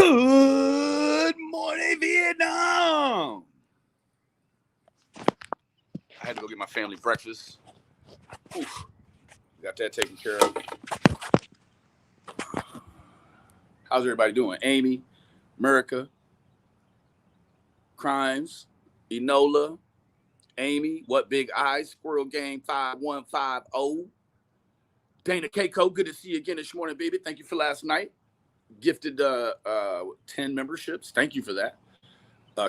Good morning, Vietnam. I had to go get my family breakfast. Oof. Got that taken care of. How's everybody doing? Amy, America, Crimes, Enola, Amy, What Big Eyes, Squirrel Game 5150. Dana Keiko, good to see you again this morning, baby. Thank you for last night. Gifted 10 memberships. Thank you for that.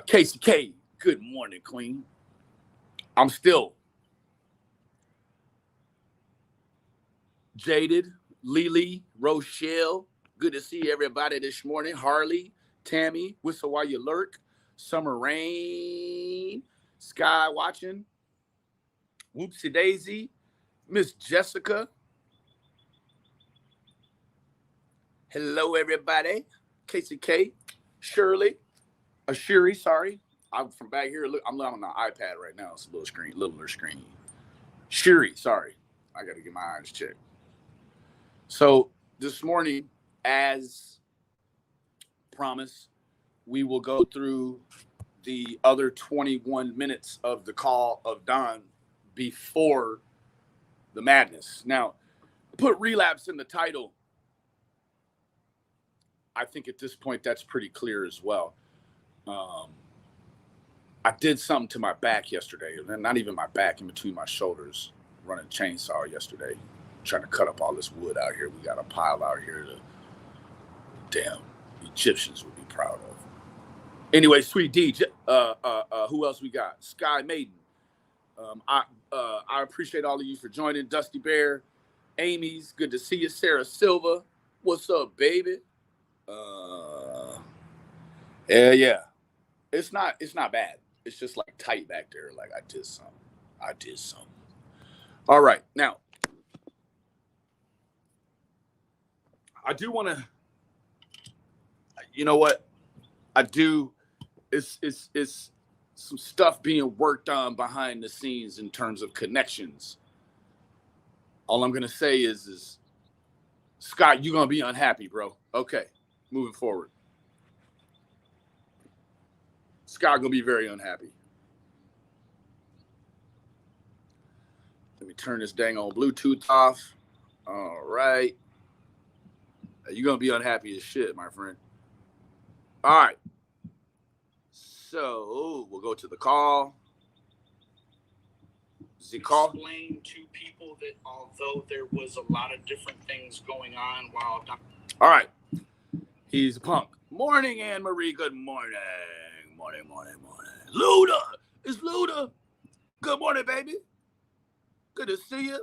Casey K, good morning, Queen. I'm still jaded. Lily, Rochelle, good to see everybody this morning. Harley, Tammy, Whistle While You Lurk, Summer Rain, Sky watching, Whoopsie Daisy, Miss Jessica. Hello, everybody. Casey K, Shirley, Ashiri, sorry. I'm from back here. Look, I'm on the iPad right now. It's a little screen, littler screen. Shiri, sorry. I got to get my eyes checked. So this morning, as promised, we will go through the other 21 minutes of the call of Don before the madness. Now, put relapse in the title. I think at this point that's pretty clear as well. I did something to my back yesterday, and not even my back, in between my shoulders, running a chainsaw yesterday, trying to cut up all this wood out here. We got a pile out here that, damn, Egyptians would be proud of. Anyway, Sweet D, who else we got? Sky Maiden. I appreciate all of you for joining. Dusty Bear, Amy's, good to see you. Sarah Silva, what's up, baby? Yeah. It's not bad. It's just like tight back there. Like I did something. All right. Now, I do want to, you know what? I do. It's some stuff being worked on behind the scenes in terms of connections. All I'm going to say is Scott, you're going to be unhappy, bro. Okay. Moving forward. Scott going to be very unhappy. Let me turn this dang on Bluetooth off. All right. You're going to be unhappy as shit, my friend. All right. So we'll go to the call. Explain to people that although there was a lot of different things going on while... All right. He's a punk. Morning, Anne-Marie. Good morning. Morning. Luda. It's Luda. Good morning, baby. Good to see you.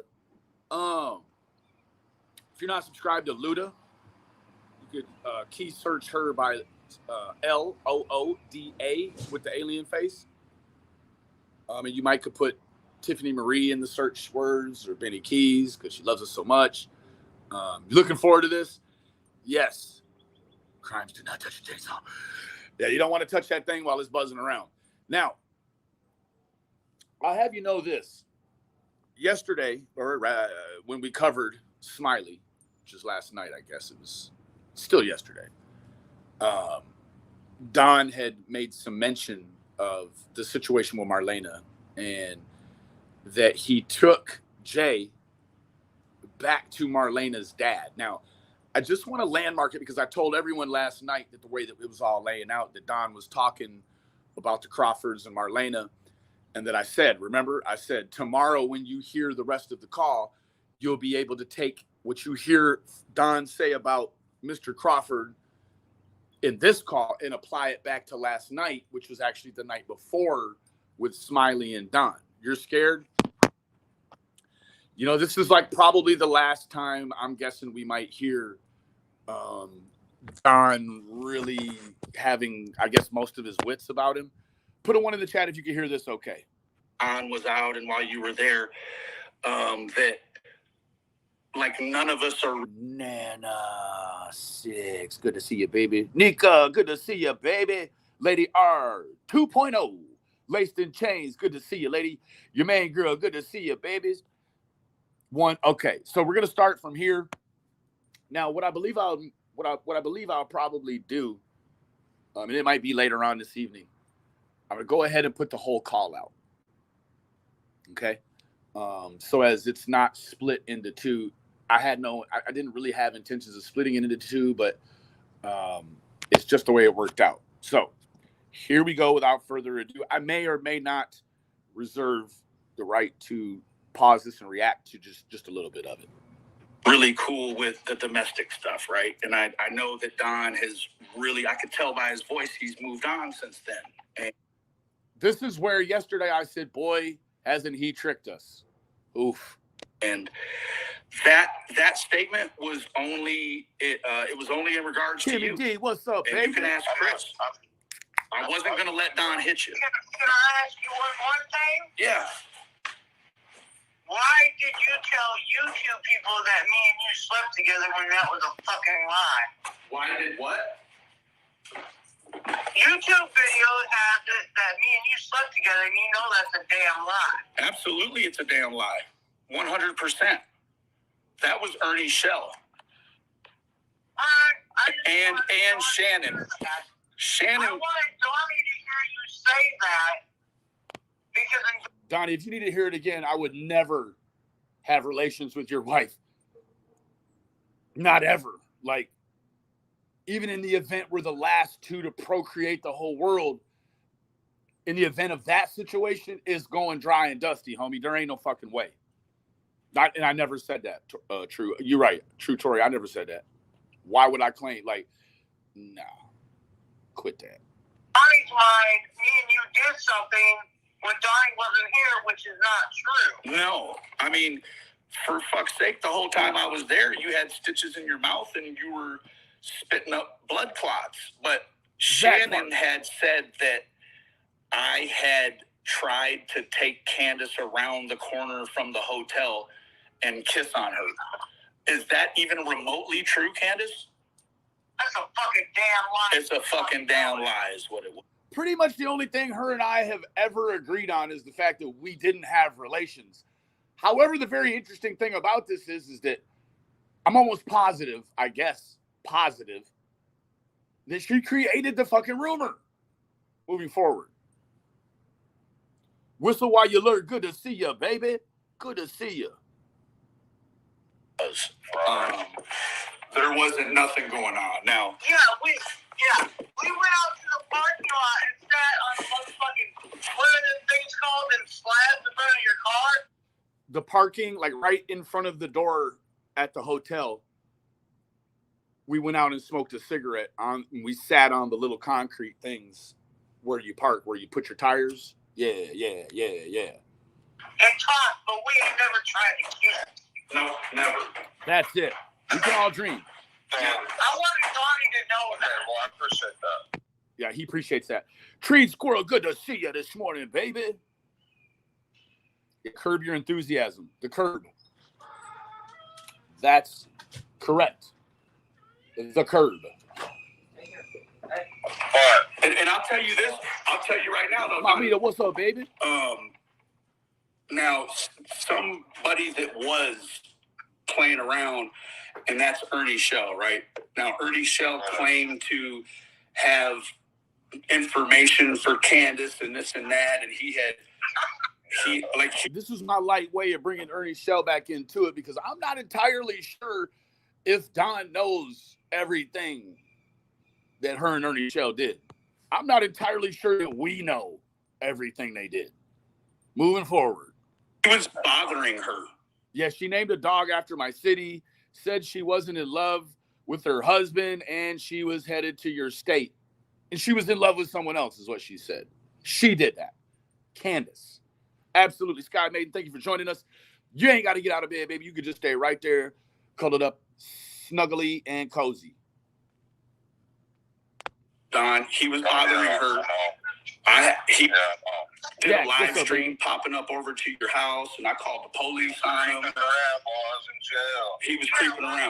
If you're not subscribed to Luda, you could key search her by Looda with the alien face. And you might could put Tiffany Marie in the search words or Benny Keys because she loves us so much. Looking forward to this? Yes. Crimes do not touch the chainsaw. Yeah, you don't want to touch that thing while it's buzzing around. Now, I'll have you know this. Yesterday, or when we covered Smiley, which is last night, I guess it was still yesterday, Don had made some mention of the situation with Marlena and that he took Jay back to Marlena's dad. Now, I just want to landmark it because I told everyone last night that the way that it was all laying out, that Don was talking about the Crawfords and Marlena, and that I said, tomorrow when you hear the rest of the call, you'll be able to take what you hear Don say about Mr. Crawford in this call and apply it back to last night, which was actually the night before with Smiley and Don. You're scared? You know, this is like probably the last time I'm guessing we might hear Don really having, I guess, most of his wits about him. Put a one in the chat if you can hear this okay. Don was out, and while you were there, that, like, none of us are... Nana 6, good to see you, baby. Nika, good to see you, baby. Lady R 2.0, laced in chains, good to see you, lady. Your main girl, good to see you, babies. One, okay, so we're gonna start from here. Now, what I believe I'll probably do and it might be later on this evening. I'm going to go ahead and put the whole call out. Okay? So as it's not split into two, I didn't really have intentions of splitting it into two, but it's just the way it worked out. So here we go. Without further ado, I may or may not reserve the right to pause this and react to just a little bit of it. Really cool with the domestic stuff, right? And I know that Don has really, I could tell by his voice, he's moved on since then. And this is where yesterday I said, boy, hasn't he tricked us. Oof. And that statement was only, it was only in regards to you. D, what's up, and baby? You can ask Chris. I wasn't going to let Don hit you. Can I ask you one more thing? Yeah. Why did you tell YouTube people that me and you slept together when that was a fucking lie? Why did what? YouTube videos have it that me and you slept together, and you know that's a damn lie. Absolutely, it's a damn lie. 100%. That was Ernie Shell. And Shannon. Shannon. I wanted Donnie to hear you say that because. Donnie, if you need to hear it again, I would never have relations with your wife. Not ever. Like, even in the event we're the last two to procreate the whole world, in the event of that situation, it's going dry and dusty, homie. There ain't no fucking way. And I never said that, True. You're right. True, Tori. I never said that. Why would I claim? Like, nah. Quit that. Donnie's mind, me and you did something when Donnie wasn't here, which is not true. No. I mean, for fuck's sake, the whole time I was there, you had stitches in your mouth and you were spitting up blood clots. But Shannon had said that I had tried to take Candace around the corner from the hotel and kiss on her. Is that even remotely true, Candace? That's a fucking damn lie. It's a fucking damn lie is what it was. Pretty much the only thing her and I have ever agreed on is the fact that we didn't have relations. However, the very interesting thing about this is that I'm almost positive, that she created the fucking rumor moving forward. Whistle while you learn. Good to see you, baby. Good to see you. There wasn't nothing going on. Now, we went out to the parking lot and sat on the motherfucking, what are the things called, in slabs in front of your car? The parking, like right in front of the door at the hotel. We went out and smoked a cigarette and we sat on the little concrete things where you park, where you put your tires. Yeah. And talk, but we ain't never tried to kiss. no, never. That's it. We can all dream. I wanted Donnie to know that. Well, I appreciate that. Yeah, he appreciates that. Tree Squirrel, good to see you this morning, baby. Curb your enthusiasm. The curb. That's correct. The curb. And I'll tell you this. I'll tell you right now, though. Mamita, what's up, baby? Now, somebody that was playing around, and that's Ernie Shell, right? Now, Ernie Shell claimed to have information for Candace and this and that, and this was my light way of bringing Ernie Shell back into it because I'm not entirely sure if Don knows everything that her and Ernie Shell did. I'm not entirely sure that we know everything they did. Moving forward. He was bothering her. Yeah, she named a dog after my city, said she wasn't in love with her husband, and she was headed to your state. And she was in love with someone else, is what she said. She did that. Candace. Absolutely. Sky Maiden, thank you for joining us. You ain't got to get out of bed, baby. You could just stay right there, cuddled up, snuggly, and cozy. Don, he was bothering her. He did a live stream popping up over to your house, and I called the police on him. He was creeping around. I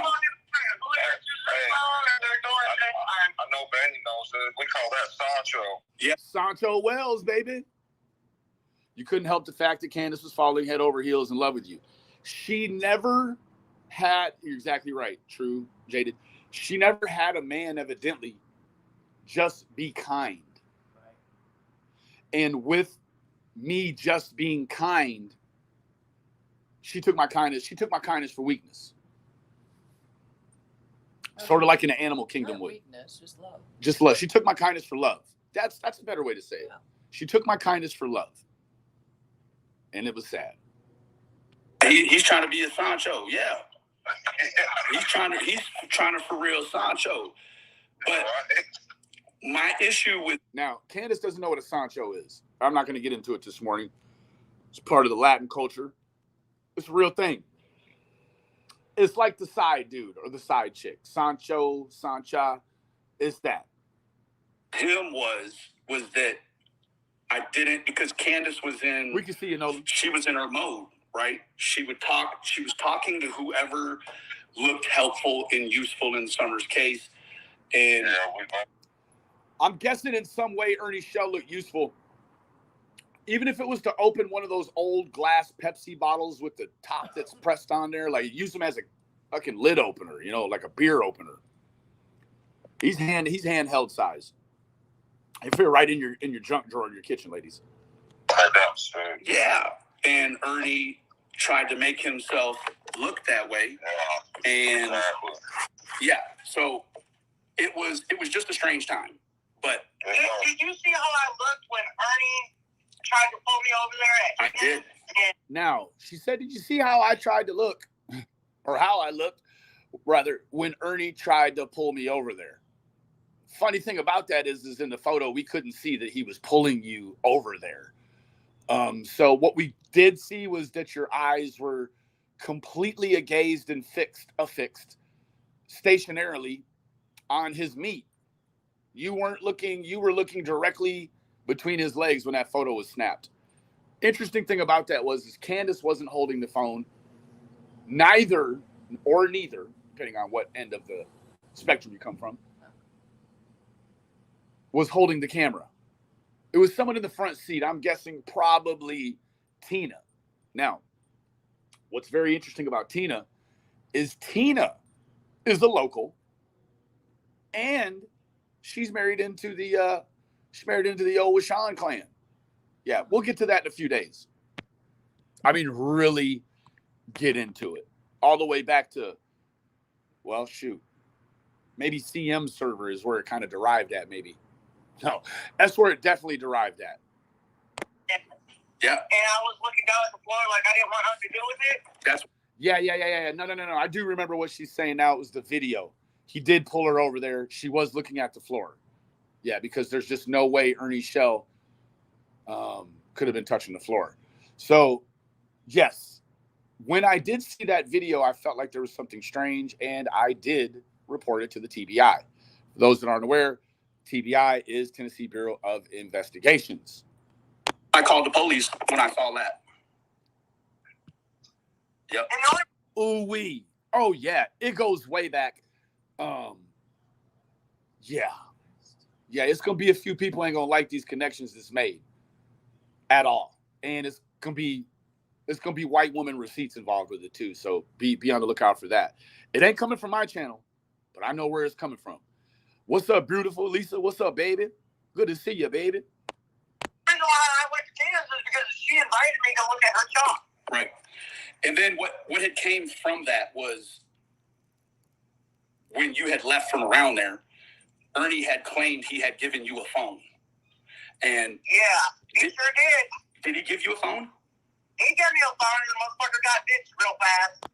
know Benny knows it. We call that Sancho. Yeah. Sancho Wells, baby. You couldn't help the fact that Candace was falling head over heels in love with you. She never had, you're exactly right, true, Jaded. She never had a man, evidently, just be kind. And with me just being kind, she took my kindness for weakness. Sort of like in the animal kingdom would. Weakness, just love. Just love. She took my kindness for love. That's a better way to say it. She took my kindness for love. And it was sad. He's trying to be a Sancho, yeah. He's trying to for real Sancho. But my issue with now, Candace doesn't know what a Sancho is. I'm not going to get into it this morning. It's part of the Latin culture. It's a real thing. It's like the side dude or the side chick. Sancho, Sancha, it's that. Him was that I didn't, because Candace was in. We can see, you know. She was in her mode, right? She was talking to whoever looked helpful and useful in Summer's case. And I'm guessing in some way Ernie Shell looked useful. Even if it was to open one of those old glass Pepsi bottles with the top that's pressed on there, like use them as a fucking lid opener, you know, like a beer opener. He's handheld size. He fit right in your junk drawer in your kitchen, ladies. Yeah, and Ernie tried to make himself look that way, and yeah, so it was just a strange time. But did you see how I looked when Ernie tried to pull me over there? I did. Now, she said, did you see how I tried to look? Or how I looked, rather, when Ernie tried to pull me over there. Funny thing about that is in the photo, we couldn't see that he was pulling you over there. So what we did see was that your eyes were completely agazed and affixed stationarily on his meat. You were looking directly between his legs when that photo was snapped. Interesting thing about that was Candace wasn't holding the phone. Neither, depending on what end of the spectrum you come from, was holding the camera. It was someone in the front seat. I'm guessing probably Tina. Now, what's very interesting about Tina is a local, and she's married into the old Washawn clan. Yeah, we'll get to that in a few days. I mean, really get into it. All the way back to, well, shoot. Maybe CM server is where it kind of derived at, maybe. No, that's where it definitely derived at. Yeah. And I was looking down at the floor like I didn't want nothing to do with it. Yeah. No. I do remember what she's saying now. It was the video. He did pull her over there. She was looking at the floor. Yeah, because there's just no way Ernie Shell could have been touching the floor. So, yes, when I did see that video, I felt like there was something strange, and I did report it to the TBI. For those that aren't aware, TBI is Tennessee Bureau of Investigations. I called the police when I saw that. Yep. Ooh-wee. Oh, yeah. It goes way back. Yeah, it's going to be a few people ain't going to like these connections that's made at all. And it's going to be white woman receipts involved with it too. So be on the lookout for that. It ain't coming from my channel, but I know where it's coming from. What's up, beautiful Lisa? What's up, baby? Good to see you, baby. The reason why I went to Candace is because she invited me to look at her shop. Right. And then what had came from that was when you had left from around there, Ernie had claimed he had given you a phone. And yeah, he sure did. Did he give you a phone? He gave me a phone and the motherfucker got ditched real fast.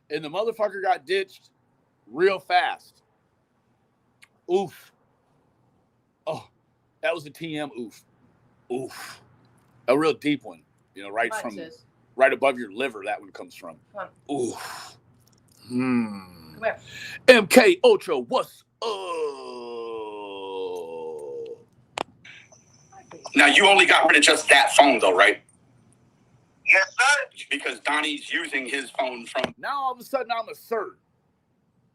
And the motherfucker got ditched real fast. Oof. Oh, that was a TM oof. Oof. A real deep one. You know, right right above your liver, that one comes from. Come on. Oof. Come here. MK Ultra, what's up? Now, you only got rid of just that phone, though, right? Yes, sir. Because Donnie's using his phone from... Now, all of a sudden, I'm a sir.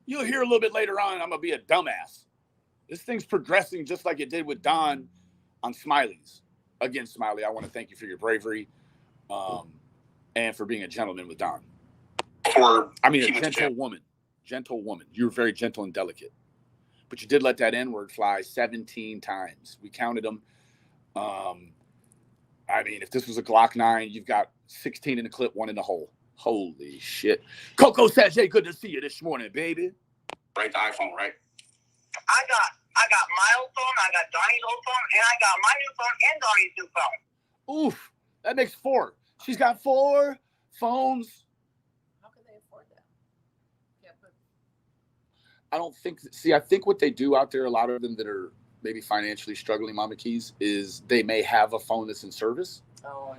You'll hear a little bit later on, I'm going to be a dumbass. This thing's progressing just like it did with Don on Smiley's. Again, Smiley, I want to thank you for your bravery and for being a gentleman with Don. A gentle woman. Gentle woman. You're very gentle and delicate. but you did let that N-word fly 17 times. We counted them. I mean, if this was a Glock 9, you've got 16 in the clip, 1 in the hole. Holy shit. Coco says, hey, good to see you this morning, baby. Right, the iPhone, right? I got my old phone, I got Donnie's old phone, and I got my new phone and Donnie's new phone. Oof, that makes 4. She's got 4 phones. How can they afford that? Can't put... I don't think, I think what they do out there, a lot of them that are maybe financially struggling, Mama Keys, is they may have a phone that's in service. Oh,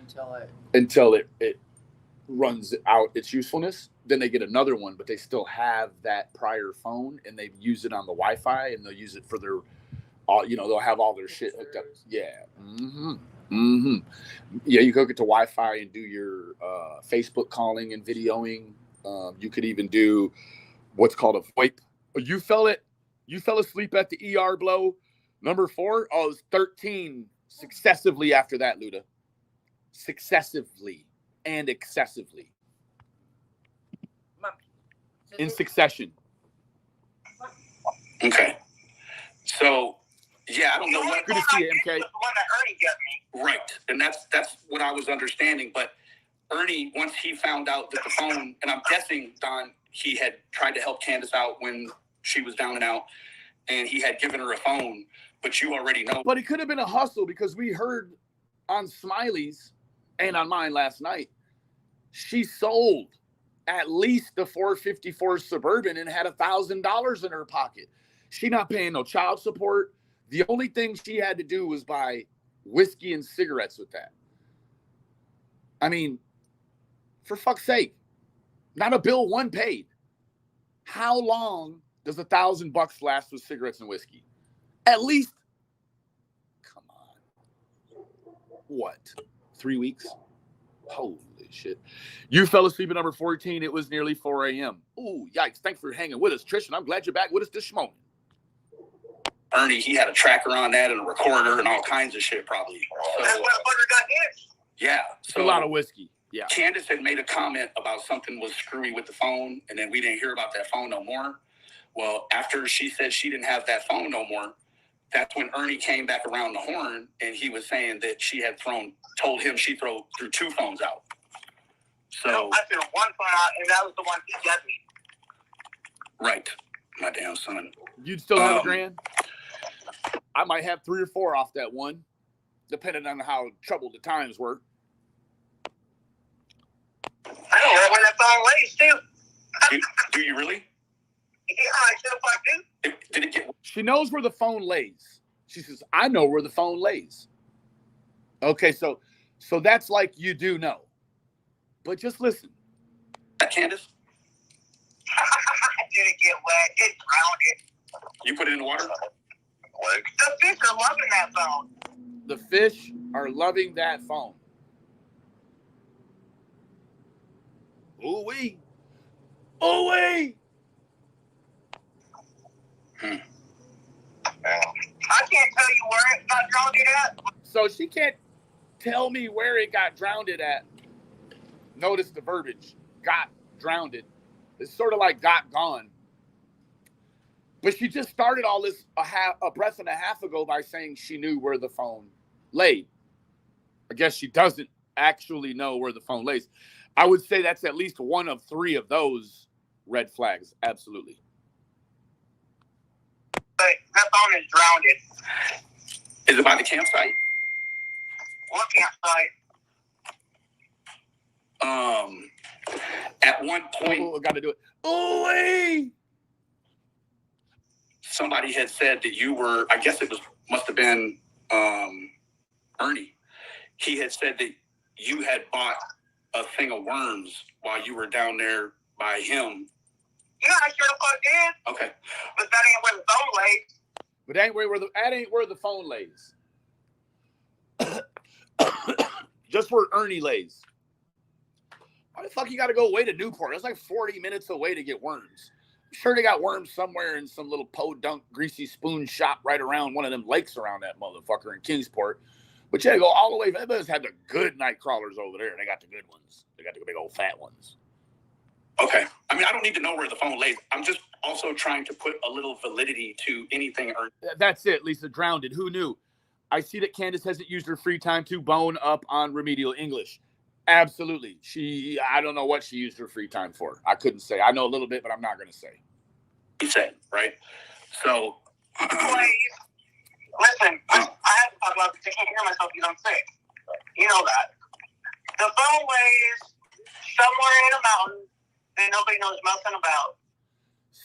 until it runs out its usefulness. Then they get another one, but they still have that prior phone and they use it on the Wi-Fi and they'll use it for their, they'll have all their shit hooked up. Yeah. Yeah, you go get to Wi-Fi and do your Facebook calling and videoing. You could even do what's called a VoIP. You fell asleep at the ER blow. Number 4, it was 13 successively after that, Luda. Successively and excessively. In succession. Okay. So, yeah, I don't know what. Good to see you, MK. The one that Ernie gave me. Right, and that's what I was understanding. But Ernie, once he found out that the phone, and I'm guessing, Don, he had tried to help Candace out when she was down and out, and he had given her a phone, but you already know. But it could have been a hustle because we heard on Smiley's and on mine last night, she sold at least the 454 Suburban and had $1,000 in her pocket. She not paying no child support. The only thing she had to do was buy whiskey and cigarettes with that. I mean, for fuck's sake, not a bill one paid. How long does $1,000 last with cigarettes and whiskey? At least, come on. What? 3 weeks? Holy shit. You fell asleep at number 14. It was nearly 4 a.m. Ooh, yikes. Thanks for hanging with us, Trish, and I'm glad you're back with us this morning. Ernie, he had a tracker on that and a recorder and all kinds of shit, probably. So, That's what Butter got hit. Yeah. So, a lot of whiskey. Yeah. Candace had made a comment about something was screwy with the phone, and then we didn't hear about that phone no more. Well, after she said she didn't have that phone no more, that's when Ernie came back around the horn, and he was saying that she had told him she threw 2 phones out. So no, I threw 1 phone out, and that was the one he gave me. Right, my damn son. You'd still have $1,000? I might have 3 or 4 off that one, depending on how troubled the times were. I don't know when that phone lays, too. Do you really? Yeah, I said if I do. Did it get? She knows where the phone lays. She says, I know where the phone lays. Okay, so that's like you do know. But just listen. Candace? Did it get wet? It drowned it. You put it in the water? The fish are loving that phone. The fish are loving that phone. Ooh-wee. Ooh-wee. I can't tell you where it got drowned at. So she can't tell me where it got drowned at. Notice the verbiage. Got drowned. It's sort of like got gone. But she just started all this a breath and a half ago by saying she knew where the phone lay. I guess she doesn't actually know where the phone lays. I would say that's at least one of 3 of those red flags. Absolutely. But that phone is drowned. Is it by the campsite? What campsite? At one point, Got to do it. Ooh-wee! Somebody had said that you were, I guess must have been Ernie. He had said that you had bought a thing of worms while you were down there by him. Yeah, I sure the fuck did. Okay. But that ain't where the phone lays. But that ain't where the phone lays. Just where Ernie lays. Why the fuck you got to go away to Newport? That's like 40 minutes away to get worms. I'm sure they got worms somewhere in some little podunk greasy spoon shop right around one of them lakes around that motherfucker in Kingsport. But you had to go all the way. Everybody's had the good night crawlers over there. They got the good ones. They got the big old fat ones. Okay. I mean, I don't need to know where the phone lays. I'm just also trying to put a little validity to anything. That's it, Lisa. Drowned. Who knew? I see that Candace hasn't used her free time to bone up on remedial English. Absolutely. I don't know what she used her free time for. I couldn't say. I know a little bit, but I'm not going to say. He said, right? So. Listen, I have to talk about this. I can't hear myself because I'm sick. You know that. The phone lays somewhere in a mountain that nobody knows nothing about.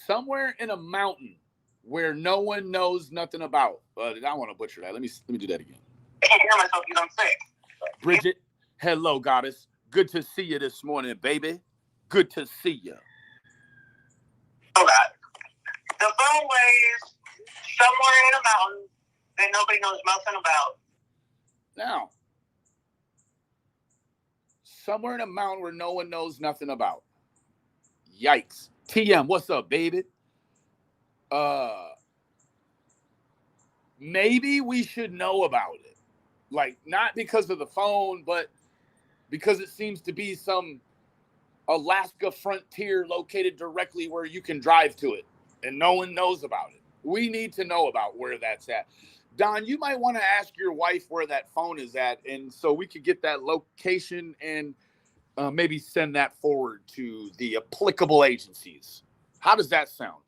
Somewhere in a mountain where no one knows nothing about. I don't want to butcher that. Let me do that again. I can't hear myself because I'm sick. Bridget, hello, goddess. Good to see you this morning, baby. Good to see you. Know that. The phone lays somewhere in a mountain that nobody knows nothing about. Now, somewhere in a mountain where no one knows nothing about. Yikes. TM, what's up, baby? Maybe we should know about it. Like, not because of the phone, but because it seems to be some Alaska frontier located directly where you can drive to it, and no one knows about it. We need to know about where that's at. Don, you might want to ask your wife where that phone is at, and so we could get that location and maybe send that forward to the applicable agencies. How does that sound?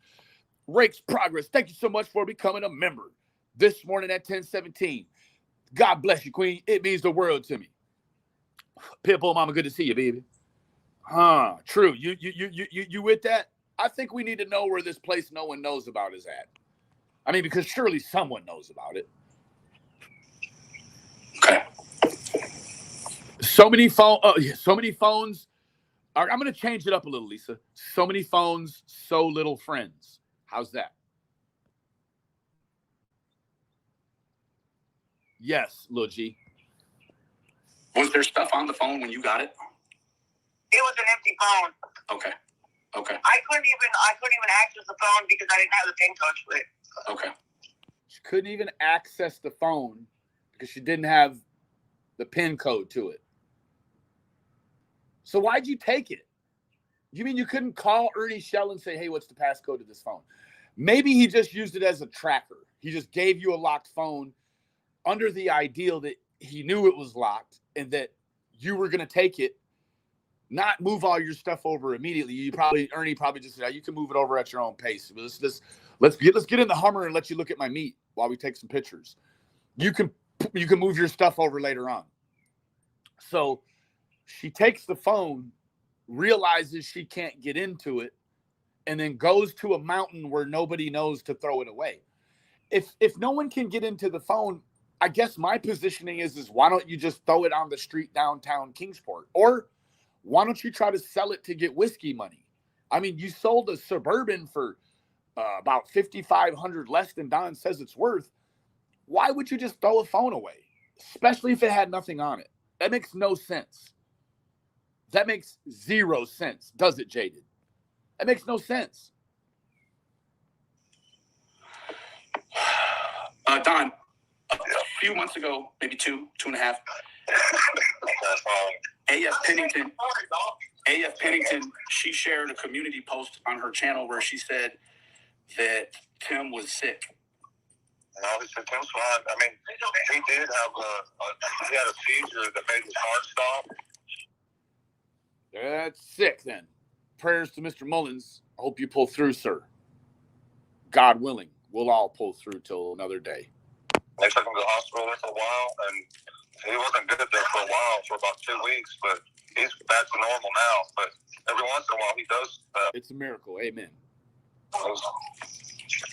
Rake's Progress, thank you so much for becoming a member this morning at 10:17. God bless you, Queen. It means the world to me. Pitbull Mama, good to see you, baby. True. You with that? I think we need to know where this place no one knows about is at. I mean, because surely someone knows about it. Okay. So many phones. I'm going to change it up a little, Lisa. So many phones, so little friends. How's that? Yes, Lil G. Was there stuff on the phone when you got it? It was an empty phone. Okay. I couldn't even access the phone because I didn't have the PIN code to it. Okay. She couldn't even access the phone because she didn't have the PIN code to it. So why'd you take it? You mean you couldn't call Ernie Shell and say, hey, what's the passcode to this phone? Maybe he just used it as a tracker. He just gave you a locked phone under the ideal that he knew it was locked and that you were going to take it, not move all your stuff over immediately. Ernie probably just said, you can move it over at your own pace. Let's get in the Hummer and let you look at my meat while we take some pictures. You can move your stuff over later on. So she takes the phone, realizes she can't get into it, and then goes to a mountain where nobody knows to throw it away. If no one can get into the phone, I guess my positioning is why don't you just throw it on the street downtown Kingsport? Or why don't you try to sell it to get whiskey money? I mean, you sold a Suburban for about $5,500 less than Don says it's worth. Why would you just throw a phone away? Especially if it had nothing on it. That makes no sense. That makes zero sense, does it, Jaded? That makes no sense. Don, a few months ago, maybe two and a half, A.F. Pennington, she shared a community post on her channel where she said that Tim was sick. No, he said Tim's fine. I mean, he did have he had a seizure that made his heart stop. That's sick, then. Prayers to Mr. Mullins. I hope you pull through, sir. God willing, we'll all pull through till another day. They took him to the hospital there for a while, and he wasn't good there for a while, for about 2 weeks, but he's back to normal now. But every once in a while, he does. It's a miracle. Amen. But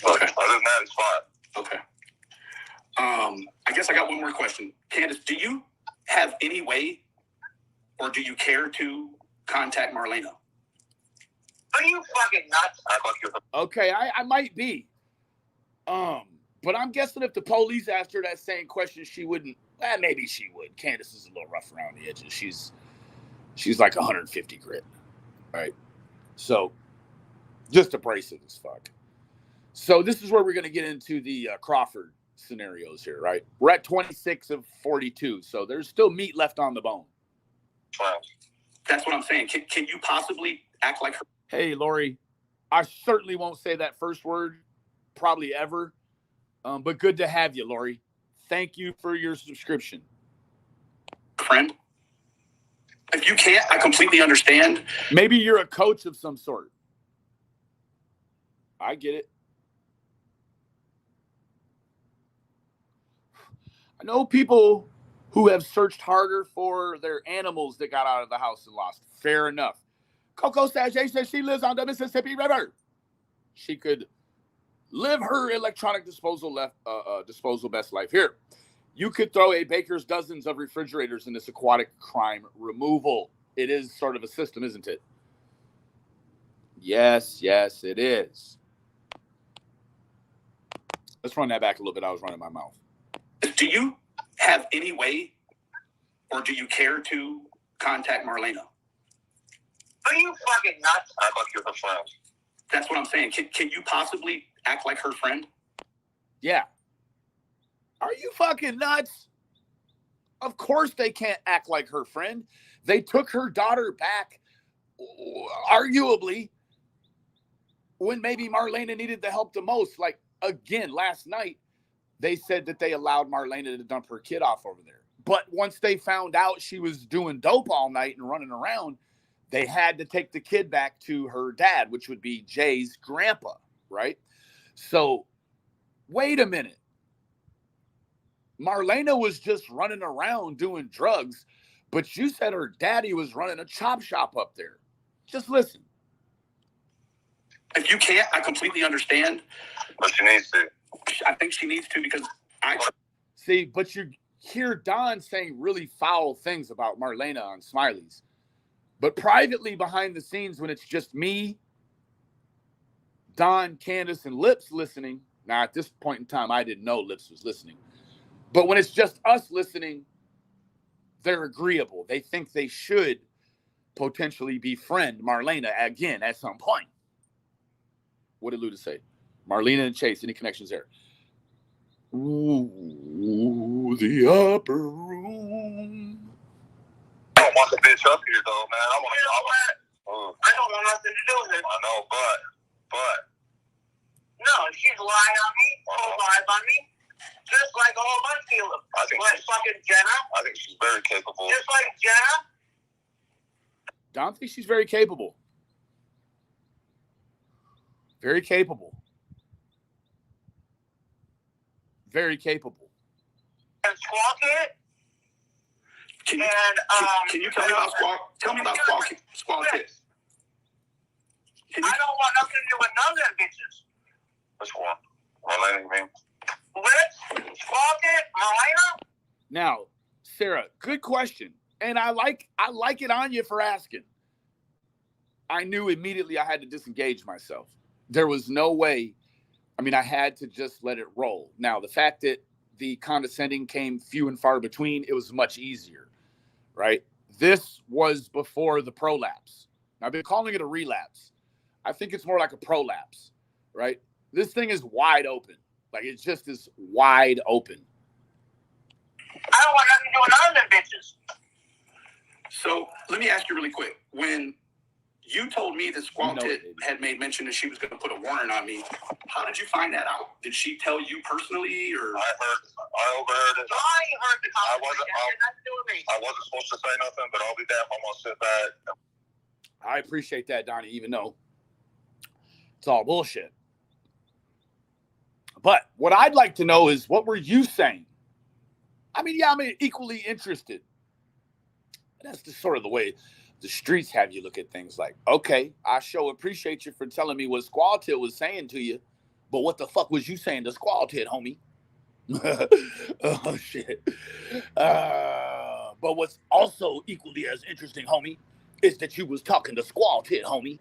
other than that, he's fine. Okay. I guess I got one more question. Candace, do you have any way, or do you care to contact Marlena? Are you fucking nuts? Okay, I might be. But I'm guessing if the police asked her that same question, she wouldn't. Maybe she would. Candace is a little rough around the edges. She's like 150 grit, right? So just abrasive as fuck. So this is where we're going to get into the Crawford scenarios here, right? We're at 26 of 42, so there's still meat left on the bone. That's what I'm saying. Can you possibly act like her? Hey, Lori, I certainly won't say that first word, probably ever. But good to have you, Lori. Thank you for your subscription. Friend? If you can't, I completely understand. Maybe you're a coach of some sort. I get it. I know people who have searched harder for their animals that got out of the house and lost. Fair enough. Coco Saget says she lives on the Mississippi River. She could live her electronic disposal best life. Here, you could throw a baker's dozens of refrigerators in this aquatic crime removal. It is sort of a system, isn't it? Yes, it is. Let's run that back a little bit. I was running my mouth. Do you have any way, or do you care to contact Marlena? Are you fucking nuts? I thought you were friends. That's what I'm saying. Can you possibly act like her friend? Yeah. Are you fucking nuts? Of course they can't act like her friend. They took her daughter back, arguably, when maybe Marlena needed the help the most. Like, again, last night, they said that they allowed Marlena to dump her kid off over there. But once they found out she was doing dope all night and running around, they had to take the kid back to her dad, which would be Jay's grandpa, right? So, wait a minute. Marlena was just running around doing drugs, but you said her daddy was running a chop shop up there. Just listen. If you can't, I completely understand. But she needs to. I think she needs to, because See, but you hear Don saying really foul things about Marlena on Smiley's. But privately behind the scenes, when it's just me, Don, Candace, and Lips listening. Now, at this point in time, I didn't know Lips was listening. But when it's just us listening, they're agreeable. They think they should potentially befriend Marlena again at some point. What did Luda say? Marlena and Chase, any connections there? Ooh, the upper room. I don't want the bitch up here, though, man. I don't want nothing to do with it. I know, but. No, she's lying on me. Lies on me. Just like a whole bunch of people. I think like fucking Jenna. I think she's very capable. Just like Jenna. Don thinks she's very capable. Very capable. Very capable. And Squawk it. Can you tell me about Squawk? Tell me about Squawk Kid. I don't want nothing to do with none of them bitches. Which one? Marlena, you mean? Let's Squawk it, Marlena. Now, Sarah, good question. And I like it on you for asking. I knew immediately I had to disengage myself. There was no way. I mean, I had to just let it roll. Now, the fact that the condescending came few and far between, it was much easier, right? This was before the prolapse. I've been calling it a relapse. I think it's more like a prolapse, right? This thing is wide open. Like, it just is wide open. I don't want nothing to do with none of them bitches. So let me ask you really quick. When you told me that Squawk had made mention that she was going to put a warrant on me, how did you find that out? Did she tell you personally, or? I overheard it. I heard the conversation. Nothing to do with me. I wasn't supposed to say nothing, but I'll be damned. I'm going to sit back. I appreciate that, Donnie, even though it's all bullshit. But what I'd like to know is, what were you saying? I mean, yeah, I'm equally interested. That's just sort of the way the streets have you look at things. Like, okay, I sure appreciate you for telling me what Squall Tit was saying to you, but what the fuck was you saying to Squall Tit, homie? Oh, shit. But what's also equally as interesting, homie, is that you was talking to Squall Tit, homie.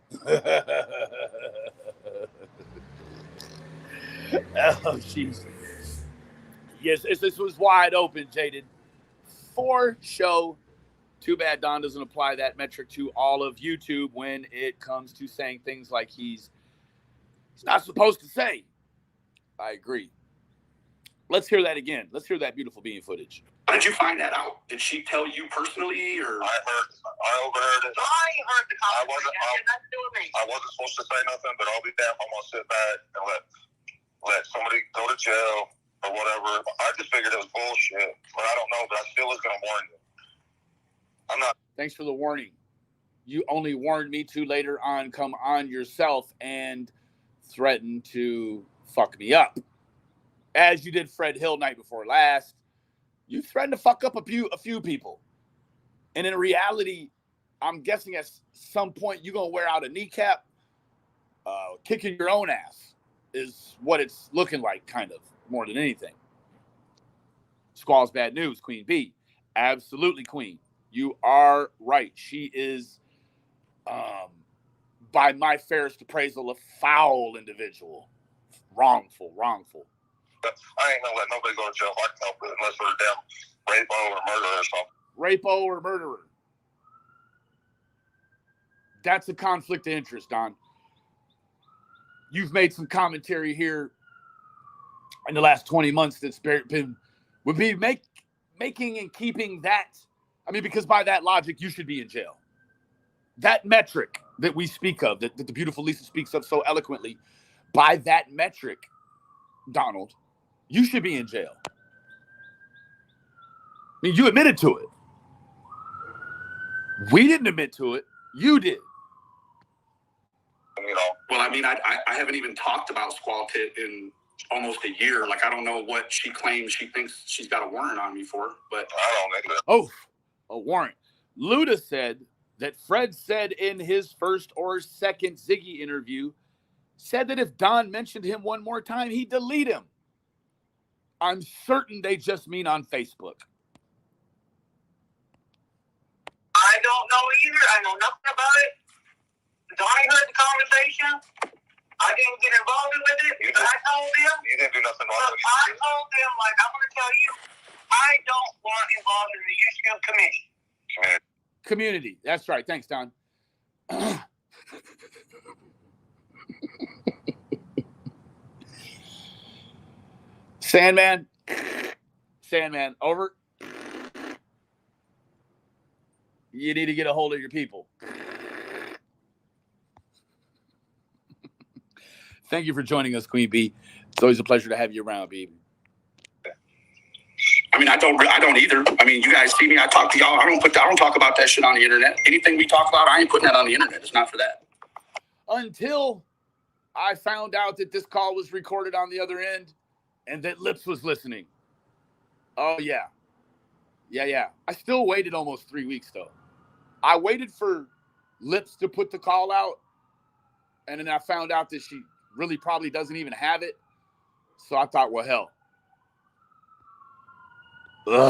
Oh, jeez. Yes, this was wide open, Jaded. For show. Too bad Don doesn't apply that metric to all of YouTube when it comes to saying things like he's not supposed to say. I agree. Let's hear that again. Let's hear that beautiful being footage. How did you find that out? Did she tell you personally, or? I overheard it. I heard the conversation. It had nothing to do with me. I wasn't supposed to say nothing, but I'll be damned. I'm gonna sit back and let somebody go to jail or whatever. I just figured it was bullshit, but I don't know. But I still was gonna warn you. I'm not. Thanks for the warning. You only warned me to later on come on yourself and threaten to fuck me up. As you did Fred Hill night before last. You threatened to fuck up a few people. And in reality, I'm guessing at some point you're going to wear out a kneecap. Kicking your own ass is what it's looking like, kind of, more than anything. Squall's bad news, Queen B. Absolutely, Queen. You are right. She is, by my fairest appraisal, a foul individual. Wrongful. I ain't gonna let nobody go to jail if I can help it, unless they're a damn rapo or murderer or something. Rapo or murderer. That's a conflict of interest, Don. You've made some commentary here in the last 20 months that's would be making and keeping that. I mean, because by that logic, you should be in jail. That metric that we speak of, that the beautiful Lisa speaks of so eloquently, by that metric, Donald, you should be in jail. I mean, you admitted to it. We didn't admit to it. You did. You know. Well, I mean, I haven't even talked about Squall Tit in almost a year. Like, I don't know what she claims she thinks she's got a warrant on me for, but I don't think that. Oh, a warrant. Luda said that Fred said in his first or second Ziggy interview, said that if Don mentioned him one more time, he'd delete him. I'm certain they just mean on Facebook. I don't know either. I know nothing about it. Donnie heard the conversation. I didn't get involved with it. I told him. You didn't do nothing wrong. I told him, like, I'm going to tell you, I don't want involved in the YouTube committee. Community. That's right. Thanks, Don. Sandman, over. You need to get a hold of your people. Thank you for joining us, Queen B. It's always a pleasure to have you around, baby. I mean, I don't either. I mean, you guys see me. I talk to y'all. I don't talk about that shit on the internet. Anything we talk about, I ain't putting that on the internet. It's not for that. Until I found out that this call was recorded on the other end and that Lips was listening. Oh, yeah. Yeah. I still waited almost 3 weeks, though. I waited for Lips to put the call out, and then I found out that she really probably doesn't even have it. So I thought, well, hell.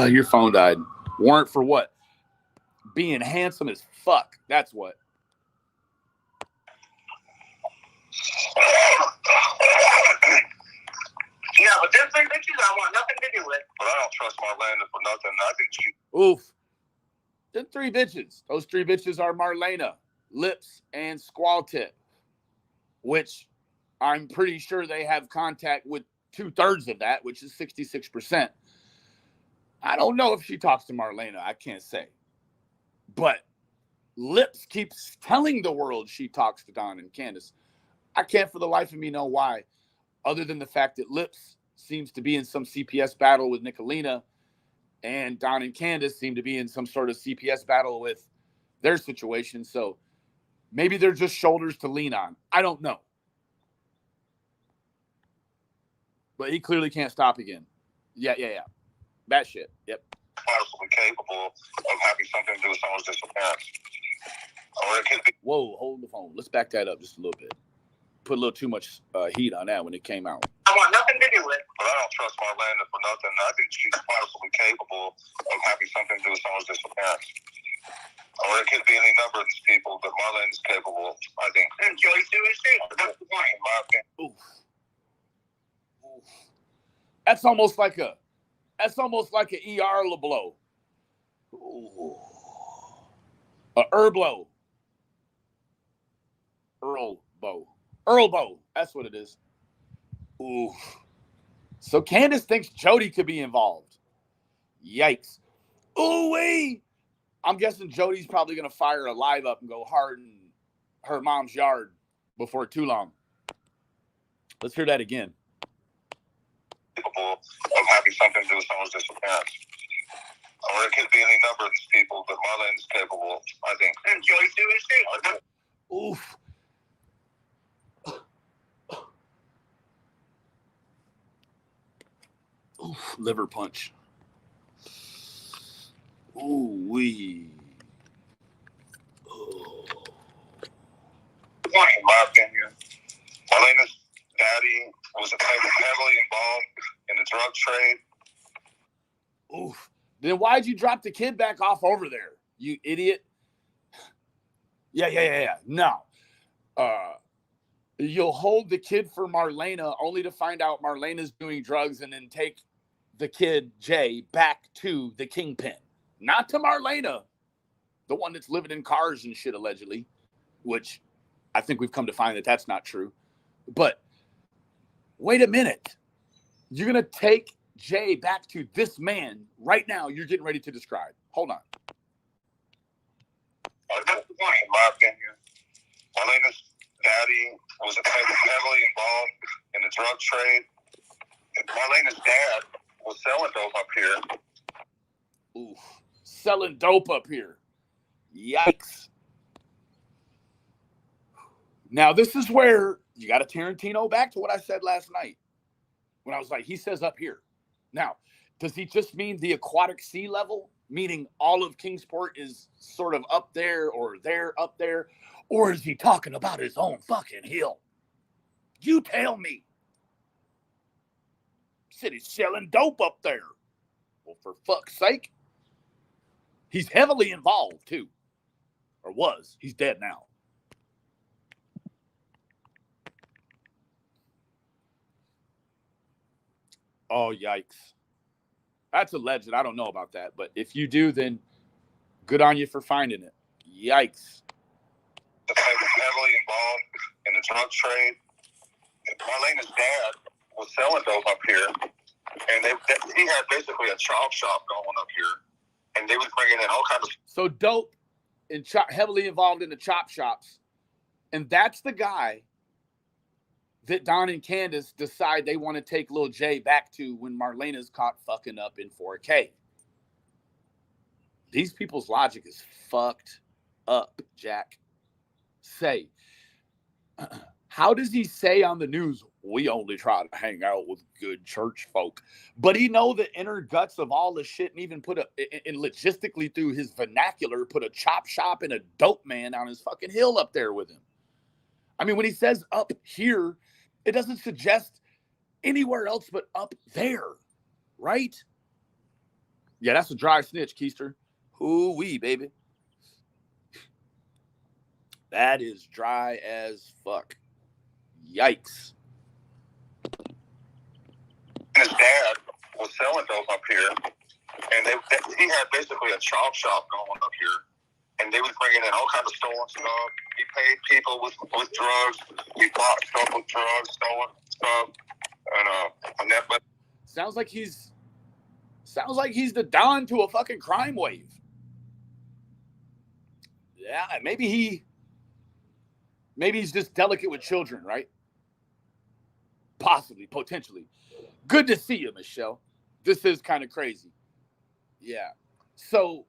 Your phone died. Warrant for what? Being handsome as fuck. That's what. Yeah, but them three bitches I want nothing to do with. But I don't trust Marlena for nothing. I think she. Oof. Them three bitches. Those three bitches are Marlena, Lips, and Squall Tit, which I'm pretty sure they have contact with 2/3 of that, which is 66%. I don't know if she talks to Marlena. I can't say. But Lips keeps telling the world she talks to Don and Candace. I can't for the life of me know why, other than the fact that Lips seems to be in some CPS battle with Nicolina, and Don and Candace seem to be in some sort of CPS battle with their situation. So maybe they're just shoulders to lean on. I don't know. But he clearly can't stop again. Yeah. That shit. Yep. Possibly capable of having something to do with someone's disappearance. Or it could be. Whoa, hold the phone. Let's back that up just a little bit. Put a little too much heat on that when it came out. I want nothing to do with. But I don't trust Marlena for nothing. I think she's possibly capable of having something to do with someone's disappearance. Or it could be any number of these people, but Marlena's capable, I think. And Joyce do his thing. That's the point. In my opinion. Oof. That's almost like a ER LeBlow. Ooh. A Earl Bow. That's what it is. Ooh. So Candace thinks Jody could be involved. Yikes. Ooh-wee. I'm guessing Jody's probably going to fire a live up and go hard in her mom's yard before too long. Let's hear that again. Capable of having something to do with someone's disappearance. Or it could be any number of these people, but Marlena's capable, I think. And Joey too is too. Oof. Oof. Liver punch. Ooh-wee. Oh. In my opinion, Marlena's daddy was heavily involved in the drug trade. Oof. Then why'd you drop the kid back off over there, you idiot? Yeah. No. You'll hold the kid for Marlena only to find out Marlena's doing drugs and then take the kid, Jay, back to the kingpin. Not to Marlena, the one that's living in cars and shit, allegedly, which I think we've come to find that that's not true. But wait a minute. You're going to take Jay back to this man right now you're getting ready to describe. Hold on. In my opinion, Marlena's daddy was heavily involved in the drug trade. Marlena's dad was selling dope up here. Ooh, selling dope up here. Yikes. Now, this is where you got to Tarantino back to what I said last night when I was like, he says up here. Now, does he just mean the aquatic sea level, meaning all of Kingsport is sort of up there or they're up there? Or is he talking about his own fucking hill? You tell me. Said he's selling dope up there. Well, for fuck's sake. He's heavily involved, too. Or was. He's dead now. Oh, yikes. That's a legend. I don't know about that. But if you do, then good on you for finding it. Yikes. Heavily involved in the drug trade. Marlena's dad was selling dope up here. And he had basically a chop shop going up here. And they was bringing in all kinds of... So dope and heavily involved in the chop shops. And that's the guy that Don and Candace decide they want to take Lil J back to when Marlena's caught fucking up in 4K. These people's logic is fucked up, Jack. Say, how does he say on the news, we only try to hang out with good church folk, but he know the inner guts of all the shit and even put and logistically through his vernacular, put a chop shop and a dope man on his fucking hill up there with him. I mean, when he says up here, it doesn't suggest anywhere else but up there, right? Yeah, that's a dry snitch, Keister. Ooh-wee, baby. That is dry as fuck. Yikes. His dad was selling dope up here. And he had basically a chop shop going up here. And they was bringing in all kinds of stolen stuff. He paid people with drugs. He bought stuff with drugs, stolen stuff. And that, but sounds like he's the Don to a fucking crime wave. Yeah, maybe he's just delicate with children, right? Possibly, potentially. Good to see you, Michelle. This is kind of crazy. Yeah. So,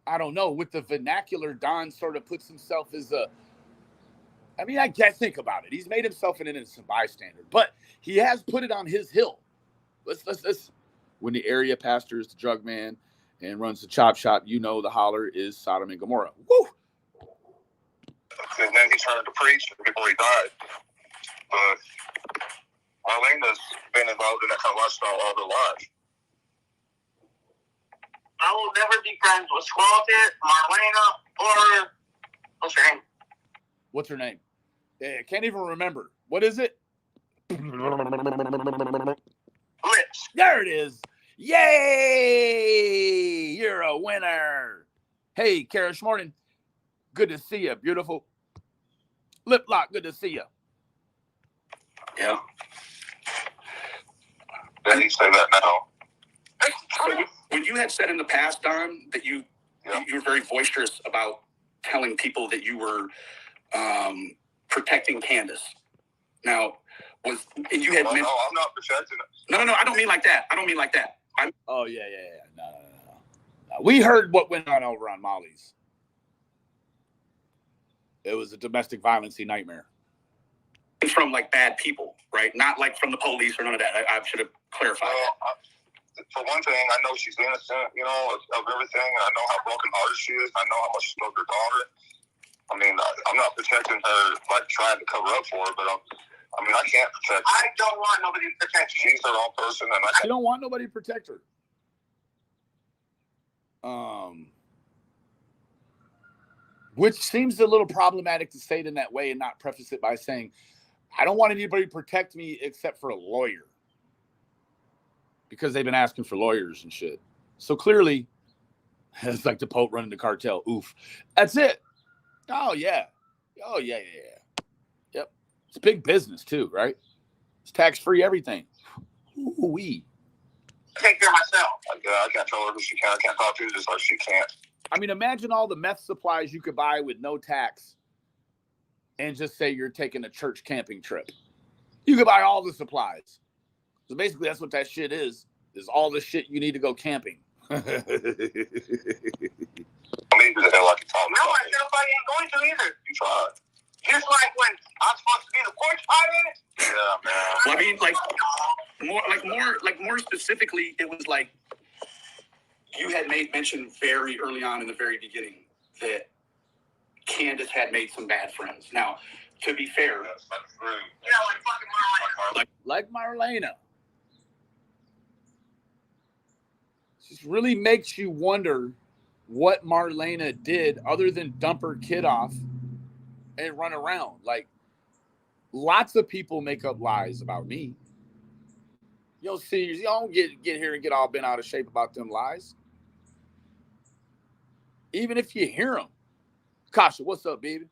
I don't know. With the vernacular, Don sort of puts himself as I guess, think about it. He's made himself an innocent bystander, but he has put it on his hill. Let's. When the area pastor is the drug man and runs the chop shop, you know the holler is Sodom and Gomorrah. Woo! And then he turned to preach before he died. But Marlena's been involved in that kind of lifestyle all her life. I will never be friends with Squalted, Marlena, or what's her name? What's her name? I can't even remember. What is it? Lips. There it is. Yay! You're a winner. Hey, Kara Morton. Good to see you. Beautiful. Lip lock. Good to see you. Yeah. Yeah, you say that now. So when you had said in the past, Don, that you were very boisterous about telling people that you were protecting Candace. Now, and you had no, I'm not protecting it. No, I don't mean like that. Oh yeah. No. We heard what went on over on Molly's. It was a domestic violence nightmare. From like bad people, right? Not like from the police or none of that. I should have clarified that. For one thing, I know she's innocent, you know, of everything. And I know how brokenhearted she is. I know how much she loved her daughter. I mean, I'm not protecting her, like trying to cover up for her, but I can't protect her. I don't want nobody to protect you. She's her own person, and I don't want nobody to protect her. Which seems a little problematic to say it in that way and not preface it by saying, I don't want anybody to protect me except for a lawyer. Because they've been asking for lawyers and shit. So clearly, it's like the Pope running the cartel. Oof. That's it. Oh, yeah. Yep. It's big business, too, right? It's tax-free everything. Ooh-wee. Take care of myself. I can't tell her who she can. I can't talk to her just like she can't. I mean, imagine all the meth supplies you could buy with no tax and just say you're taking a church camping trip. You could buy all the supplies. So basically, that's what that shit is all the shit you need to go camping. Maybe the hell I can talk. No, I said I ain't going to either. You tried. Just like when I'm supposed to be the porch pirate. Yeah, man. Well, I mean, more specifically, it was like you had made mention very early on in the very beginning that Candace had made some bad friends. Now, to be fair, That's not true. Yeah, like fucking Marlena. Like Marlena. Just really makes you wonder what Marlena did other than dump her kid off and run around. Like, lots of people make up lies about me. You don't get here and get all bent out of shape about them lies. Even if you hear them. Kasha, what's up, baby?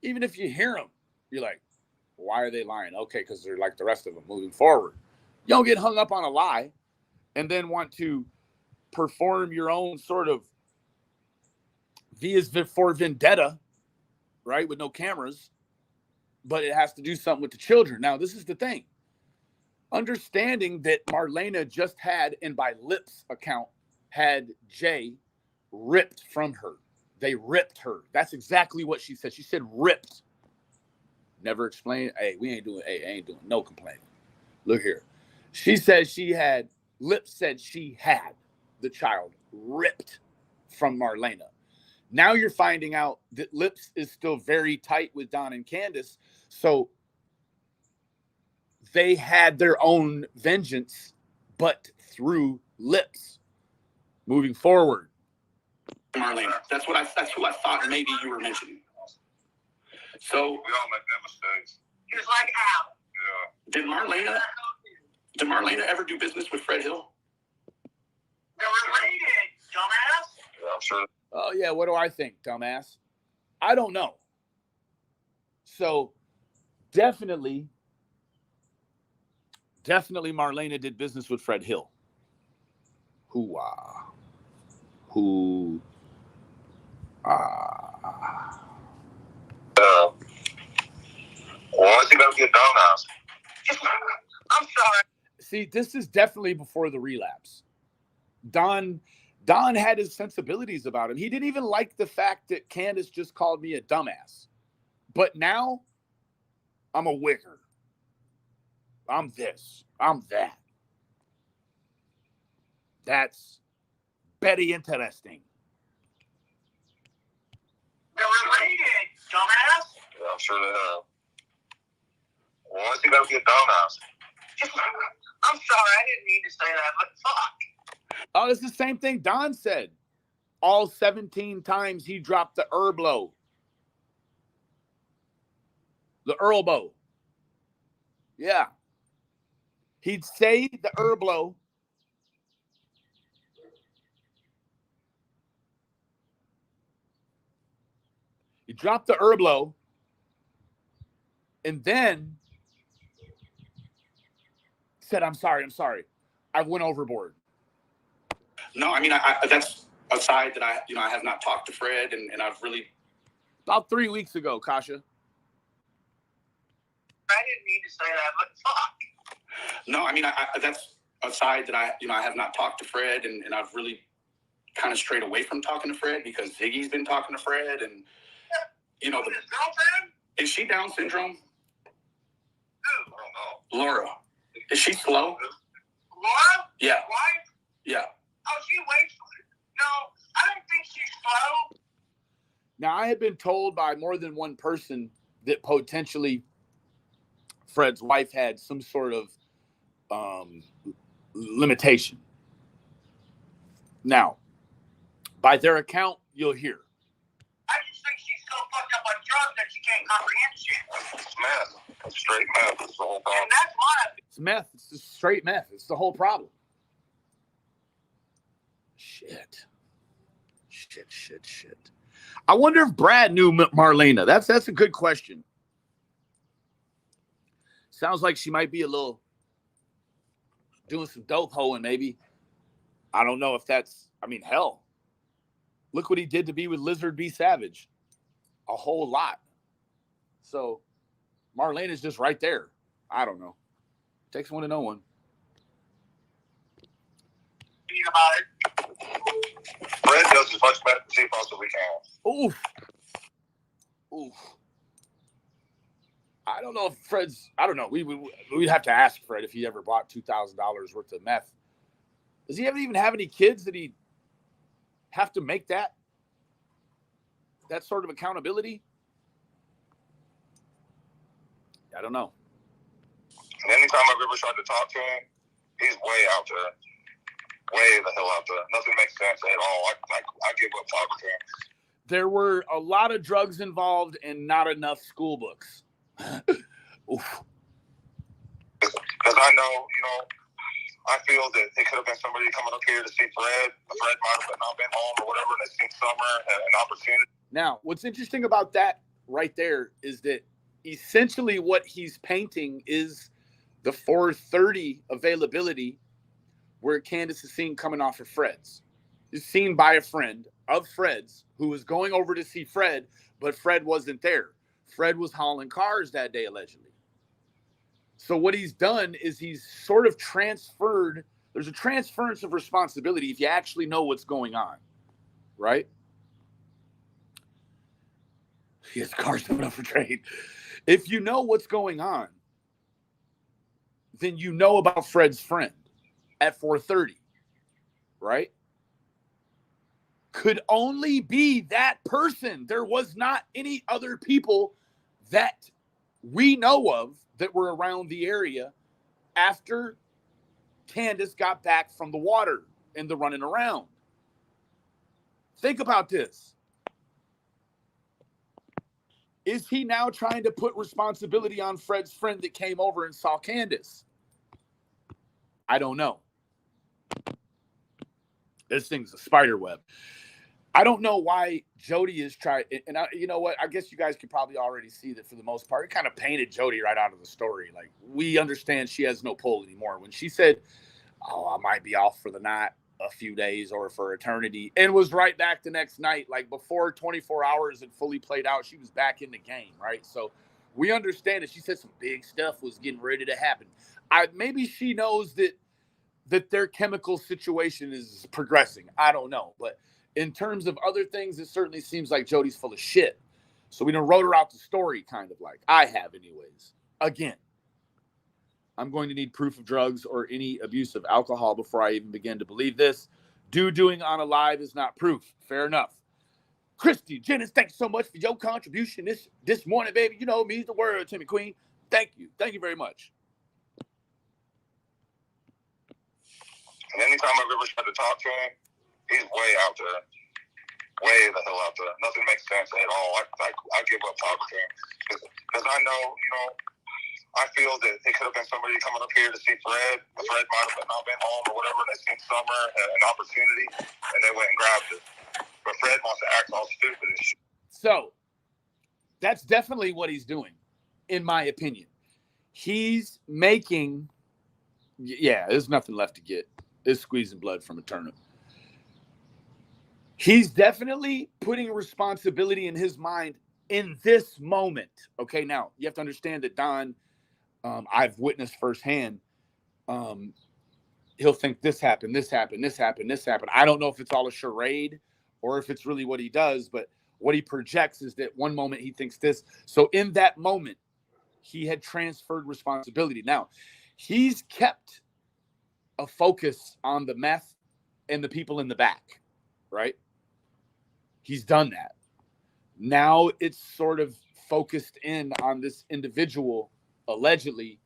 Even if you hear them, you're like, why are they lying? Okay, because they're like the rest of them moving forward. You don't get hung up on a lie and then want to perform your own sort of V for vendetta, right? With no cameras, but it has to do something with the children. Now, this is the thing. Understanding that Marlena just had, and by Lips account, had Jay ripped from her. They ripped her. That's exactly what she said. She said ripped. Never explained. Hey, I ain't doing no complaining. Look here. She said Lips said she had the child ripped from Marlena. Now you're finding out that Lips is still very tight with Don and Candace. So they had their own vengeance, but through Lips moving forward. Marlena, that's who I thought maybe you were mentioning. So We all make that mistakes. Just like Al. Yeah. did Marlena ever do business with Fred Hill? They're related, dumbass. Yeah, I'm sure. Oh, yeah, what do I think, dumbass? I don't know. So, definitely Marlena did business with Fred Hill. Hoo-ah. Why is he gonna get dumbass? I'm sorry. See, this is definitely before the relapse. Don had his sensibilities about him. He didn't even like the fact that Candace just called me a dumbass. But now, I'm a wicker. I'm this. I'm that. That's very interesting. They're related, dumbass. Yeah, I'm sure they have. Why is he gonna get dumbass? I'm sorry, I didn't mean to say that, but fuck. Oh, it's the same thing Don said. All 17 times he dropped the herblo. The herblo. Yeah. He'd say the herblo. He dropped the herblo. And then said, I'm sorry. I went overboard. No, I mean, I that's a side that I have not talked to Fred, and I've really. About 3 weeks ago, Kasha. I didn't mean to say that, but fuck. No, I mean, that's a side that I have not talked to Fred, and I've really kind of strayed away from talking to Fred because Ziggy's been talking to Fred, and His girlfriend? is she Down syndrome? Who? I don't know. Laura, is she slow? Laura? Yeah, Wife? yeah. Oh, she waits for it. No, I don't think she's slow. Now, I had been told by more than one person that potentially Fred's wife had some sort of limitation. Now, by their account, you'll hear. I just think she's so fucked up on drugs that she can't comprehend shit. It's meth. It's straight meth. It's the whole problem. And that's my It's meth. It's just straight meth. It's the whole problem. Shit. I wonder if Brad knew Marlena. That's a good question. Sounds like she might be a little doing some dope hoeing, maybe. I don't know if that's, I mean, hell. Look what he did to be with Lizard B. Savage. A whole lot. So Marlena's just right there. I don't know. Takes one to know one. thinking about it. Fred does as much meth as he possibly can. Oof. I don't know if Fred's, I don't know. We'd have to ask Fred if he ever bought $2,000 worth of meth. Does he even have any kids that he have to make that sort of accountability? I don't know. And anytime I've ever tried to talk to him, he's way out there. Way the hell out there. Nothing makes sense at all. I give up talking to him. There were a lot of drugs involved and not enough school books. Oof. Because I know, I feel that it could have been somebody coming up here to see Fred. Fred might have not been home or whatever, and they seen Summer and an opportunity. Now, what's interesting about that right there is that essentially what he's painting is the 4:30 availability where Candace is seen coming off of Fred's. Is seen by a friend of Fred's who was going over to see Fred, but Fred wasn't there. Fred was hauling cars that day, allegedly. So what he's done is he's sort of transferred. There's a transference of responsibility if you actually know what's going on, right? His car's coming up for trade. If you know what's going on, then you know about Fred's friend at 4:30, right? Could only be that person. There was not any other people that we know of that were around the area after Candace got back from the water and the running around. Think about this. Is he now trying to put responsibility on Fred's friend that came over and saw Candace? I don't know. This thing's a spider web. I don't know why Jody is trying, and you know what? I guess you guys could probably already see that for the most part. It kind of painted Jody right out of the story. Like, we understand she has no pull anymore. When she said, "Oh, I might be off for the night, a few days, or for eternity," and was right back the next night, like before 24 hours had fully played out, she was back in the game, right? So we understand that she said some big stuff was getting ready to happen. Maybe she knows that their chemical situation is progressing. I don't know, but in terms of other things, it certainly seems like Jody's full of shit. So we done wrote her out the story, kind of like I have anyways. Again, I'm going to need proof of drugs or any abuse of alcohol before I even begin to believe this. Doing on a live is not proof. Fair enough. Christy Jennings, thanks so much for your contribution this morning, baby. You know, means the world to me, Queen. Thank you. Thank you very much. And anytime I've ever tried to talk to him, he's way out there. Way the hell out there. Nothing makes sense at all. I give up talking to him. Because I know, I feel that it could have been somebody coming up here to see Fred. Fred might have not been home or whatever, and they seen Summer and an opportunity, and they went and grabbed it. But Fred wants to act all stupid and shit. So that's definitely what he's doing, in my opinion. He's making Yeah, there's nothing left to get. It's squeezing blood from a turnip. He's definitely putting responsibility in his mind in this moment. Okay, now you have to understand that Don, I've witnessed firsthand. He'll think this happened, this happened, this happened, this happened. I don't know if it's all a charade or if it's really what he does, but what he projects is that one moment he thinks this. So in that moment, he had transferred responsibility. Now, he's kept a focus on the meth and the people in the back, right? He's done that. Now it's sort of focused in on this individual, allegedly,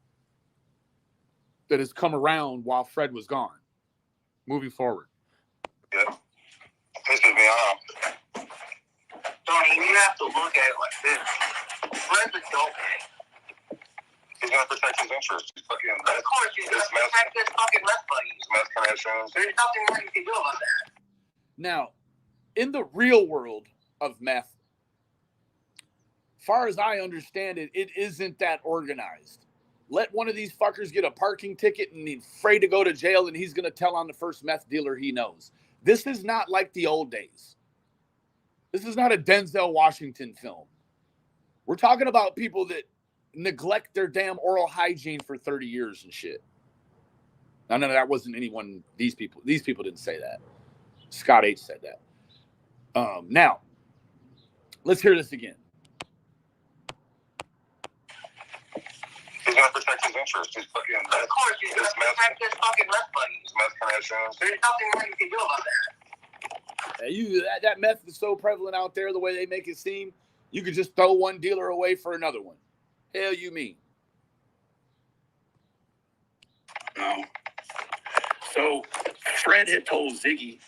that has come around while Fred was gone. Moving forward. Yeah. Pisses me off. Tony, you have to look at it like this. Fred's a dope man. He's gonna protect his interests. He's fucking. Of course, he's going to protect his fucking meth buddies. His meth connections. There's nothing more you can do about that. Now, in the real world of meth, far as I understand it, it isn't that organized. Let one of these fuckers get a parking ticket and he's afraid to go to jail and he's going to tell on the first meth dealer he knows. This is not like the old days. This is not a Denzel Washington film. We're talking about people that neglect their damn oral hygiene for 30 years and shit. Now, no, that wasn't anyone. These people didn't say that. Scott H said that. Now, let's hear this again. He's gonna protect his interests. He's fucking. Of course, he's going to protect his fucking meth buddies. His meth connections. There's nothing more you can do about that. That meth is so prevalent out there, the way they make it seem, you could just throw one dealer away for another one. Hell you mean? No. So Fred had told Ziggy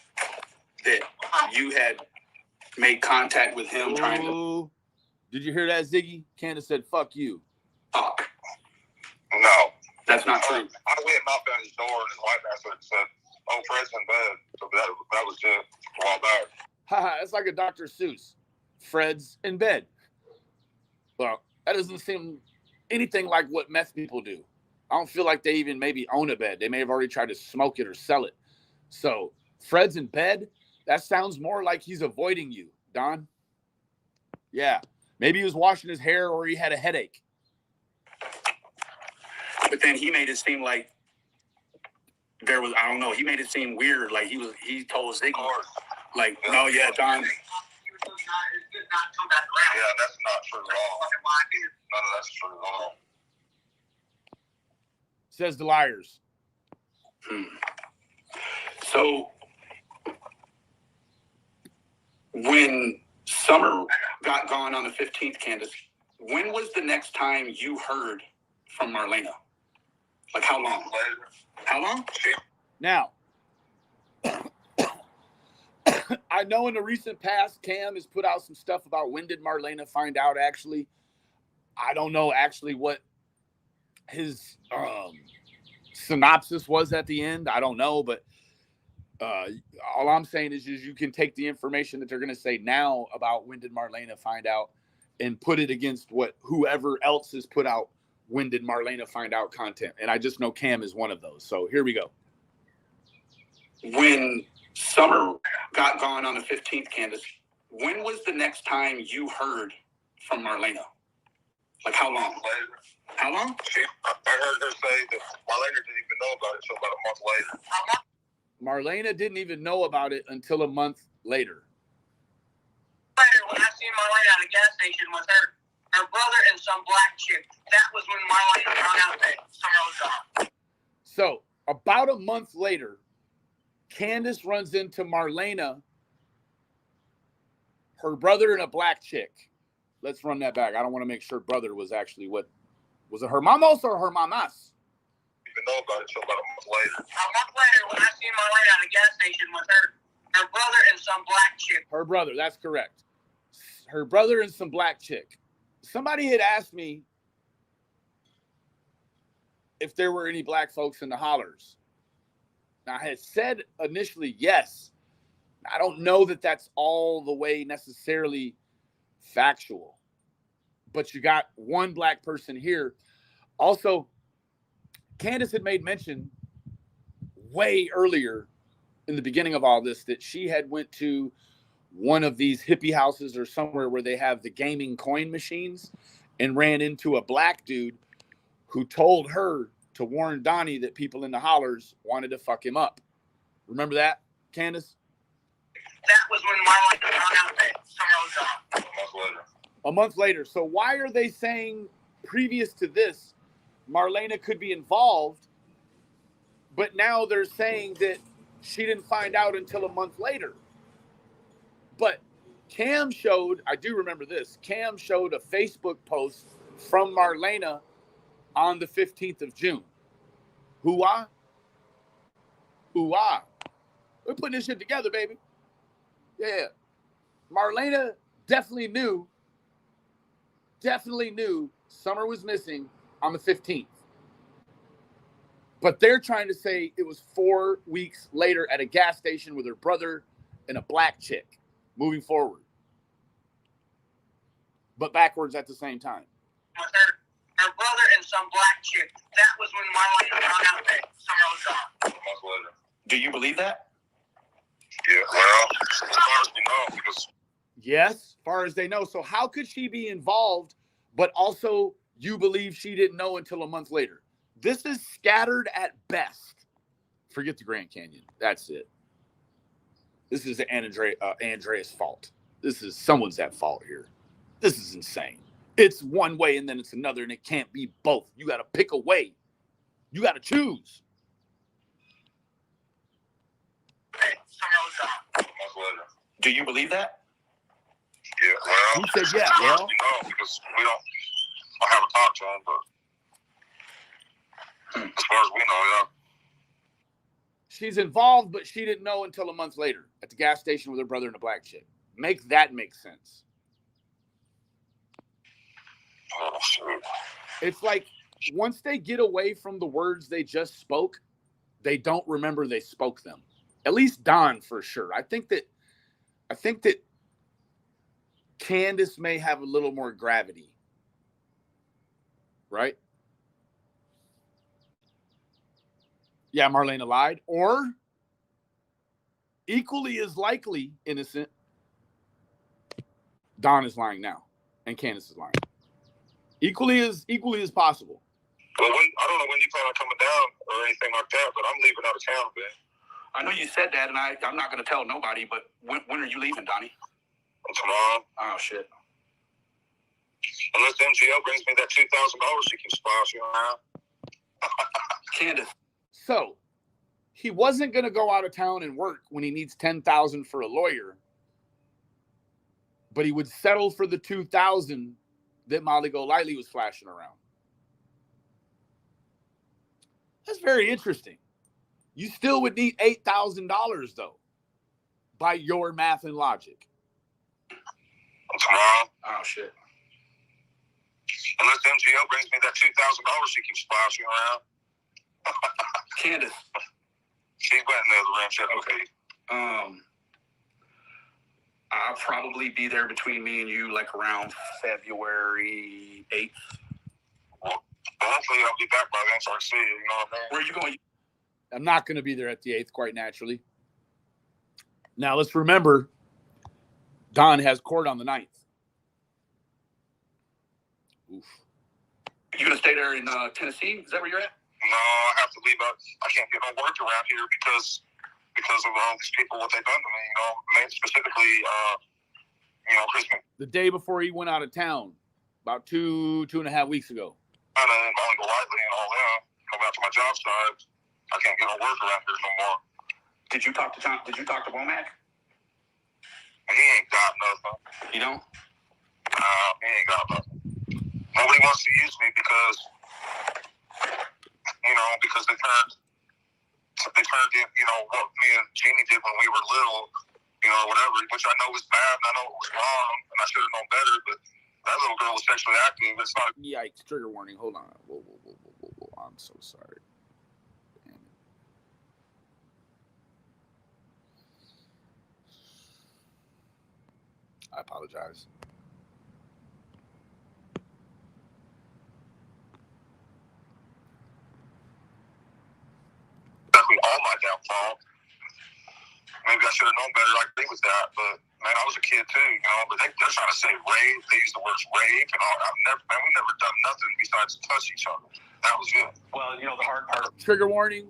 that you had made contact with him trying to Did you hear that, Ziggy? Candace said, fuck you. talk. No. That's not true. I went and knocked on his door and his wife answered and said, "Oh, Fred's in bed." So that was it a while back. Haha, that's like a Dr. Seuss. Fred's in bed. Well, that doesn't seem anything like what meth people do. I don't feel like they even maybe own a bed. They may have already tried to smoke it or sell it. So Fred's in bed? That sounds more like he's avoiding you, Don. Yeah. Maybe he was washing his hair or he had a headache. But then he made it seem like there was, I don't know, he made it seem weird. Like he told Ziggy, like, no, yeah, Don. Yeah, that's not true at all. None of that's true at all. Says the liars. So when Summer got gone on the 15th, Candace, when was the next time you heard from Marlena? Like how long? How long? Now, I know in the recent past, Cam has put out some stuff about when did Marlena find out actually. I don't know actually what his synopsis was at the end. I don't know, but all I'm saying is you can take the information that they're going to say now about when did Marlena find out and put it against what whoever else has put out when did Marlena find out content. And I just know Cam is one of those. So here we go. When Summer got gone on the 15th, Candace, when was the next time you heard from Marlena? Like how long? How long? I heard her say that Marlena didn't even know about it until about a month later. Marlena didn't even know about it until a month later. Later, when I seen Marlena at a gas station with her brother and some black chick, that was when Marlena found out that Summer was gone. So about a month later, Candace runs into Marlena, her brother, and a black chick. Let's run that back. I don't want to make sure brother was actually what was it, her mamos or her mamas? Even know about it until about a month later. A month later, when I seen Marlena at a gas station with her brother and some black chick. Her brother, that's correct. Her brother and some black chick. Somebody had asked me if there were any black folks in the hollers. Now, I had said initially yes. I don't know that that's all the way necessarily factual. But you got one black person here. Also, Candace had made mention way earlier in the beginning of all this that she had went to one of these hippie houses or somewhere where they have the gaming coin machines and ran into a black dude who told her to warn Donnie that people in the hollers wanted to fuck him up. Remember that, Candace? That was when Marlena found out that Summer was gone. A month later. A month later. So why are they saying previous to this, Marlena could be involved, but now they're saying that she didn't find out until a month later? But Cam showed, I do remember this, Cam showed a Facebook post from Marlena on the 15th of June. Hoo-ah? Ooh-ah. We're putting this shit together, baby. Yeah. Marlena definitely knew Summer was missing on the 15th. But they're trying to say it was 4 weeks later at a gas station with her brother and a black chick moving forward. But backwards at the same time. With her brother and some black chick. That was when Marlena found out that Summer was gone. A month later. Do you believe that? Yeah, well, as far as we know, because Yes, as far as they know. So how could she be involved, but also you believe she didn't know until a month later? This is scattered at best. Forget the Grand Canyon. That's it. This is Andrea's fault. This is someone's at fault here. This is insane. It's one way and then it's another, and it can't be both. You got to pick a way. You got to choose. Summer was gone. a month later. Do you believe that? Yeah, well, He said, yeah, as far as well. we know, because I haven't talked to him, but as far as we know, yeah. She's involved, but she didn't know until a month later at the gas station with her brother and a black chick. Make sense. Oh, shoot. It's like once they get away from the words they just spoke, they don't remember they spoke them. At least Don, for sure. I think that Candace may have a little more gravity, right? Yeah, Marlena lied. Or equally as likely innocent, Don is lying now and Candace is lying. Equally as possible. Well, I don't know when you plan on coming down or anything like that, but I'm leaving out of town, man. I know you said that, and I'm not going to tell nobody, but when are you leaving, Donnie? Tomorrow. Oh, shit. Unless MGL brings me that $2,000 she keeps splashing around. Candace. So he wasn't going to go out of town and work when he needs $10,000 for a lawyer, but he would settle for the $2,000 that Molly Golightly was flashing around. That's very interesting. You still would need $8,000 though, by your math and logic. Tomorrow. Oh, shit. Unless MGL brings me that $2,000 she keeps splashing around. Candace. She's went in the other room. She had Okay. I'll probably be there between me and you like around February 8th. Well, hopefully I'll be back by then so I can see you. You know what I mean? Where are you going? I'm not going to be there at the 8th, quite naturally. Now, let's remember, Don has court on the 9th. Oof. You going to stay there in Tennessee? Is that where you're at? No, I have to leave out. I can't get no work around here because of all these people, what they've done to me, you know, specifically, Christmas. The day before he went out of town, about 2.5 weeks ago. And then Molly Golightly and all that, come out to my job site. I can't get no work around here no more. Did you talk to John? Did you talk to Womack? He ain't got nothing. You don't? He ain't got nothing. Nobody wants to use me because they turned in, what me and Jeannie did when we were little, whatever, which I know was bad and I know it was wrong and I should have known better, but that little girl was sexually active. It's not. Yikes, trigger warning. Hold on. Whoa. I'm so sorry. Damn it. I apologize. Exactly all my maybe I should have known better. I agree with that, but man, I was a kid too, you know. But they're trying to say rape. They use the words rape and all. We never done nothing besides touch each other. That was it. Well, you know, the hard part. Trigger warning.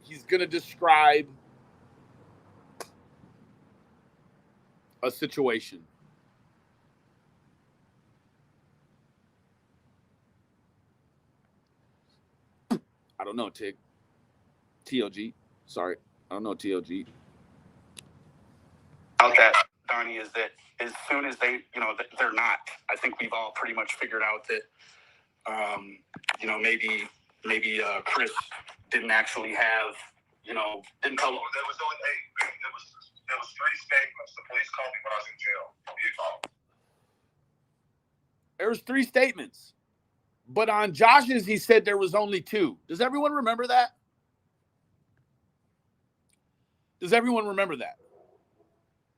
He's gonna describe a situation. I don't know, Tig. TLG. Sorry. I don't know, TLG. Out that, Donnie, is that as soon as they, you know, they're not. I think we've all pretty much figured out that, you know, maybe Chris didn't actually have, you know, didn't tell. There was only there was 3 statements. The police called me when I was in jail from Utah. There was 3 statements. But on Josh's, he said there was only 2. Does everyone remember that? Does everyone remember that?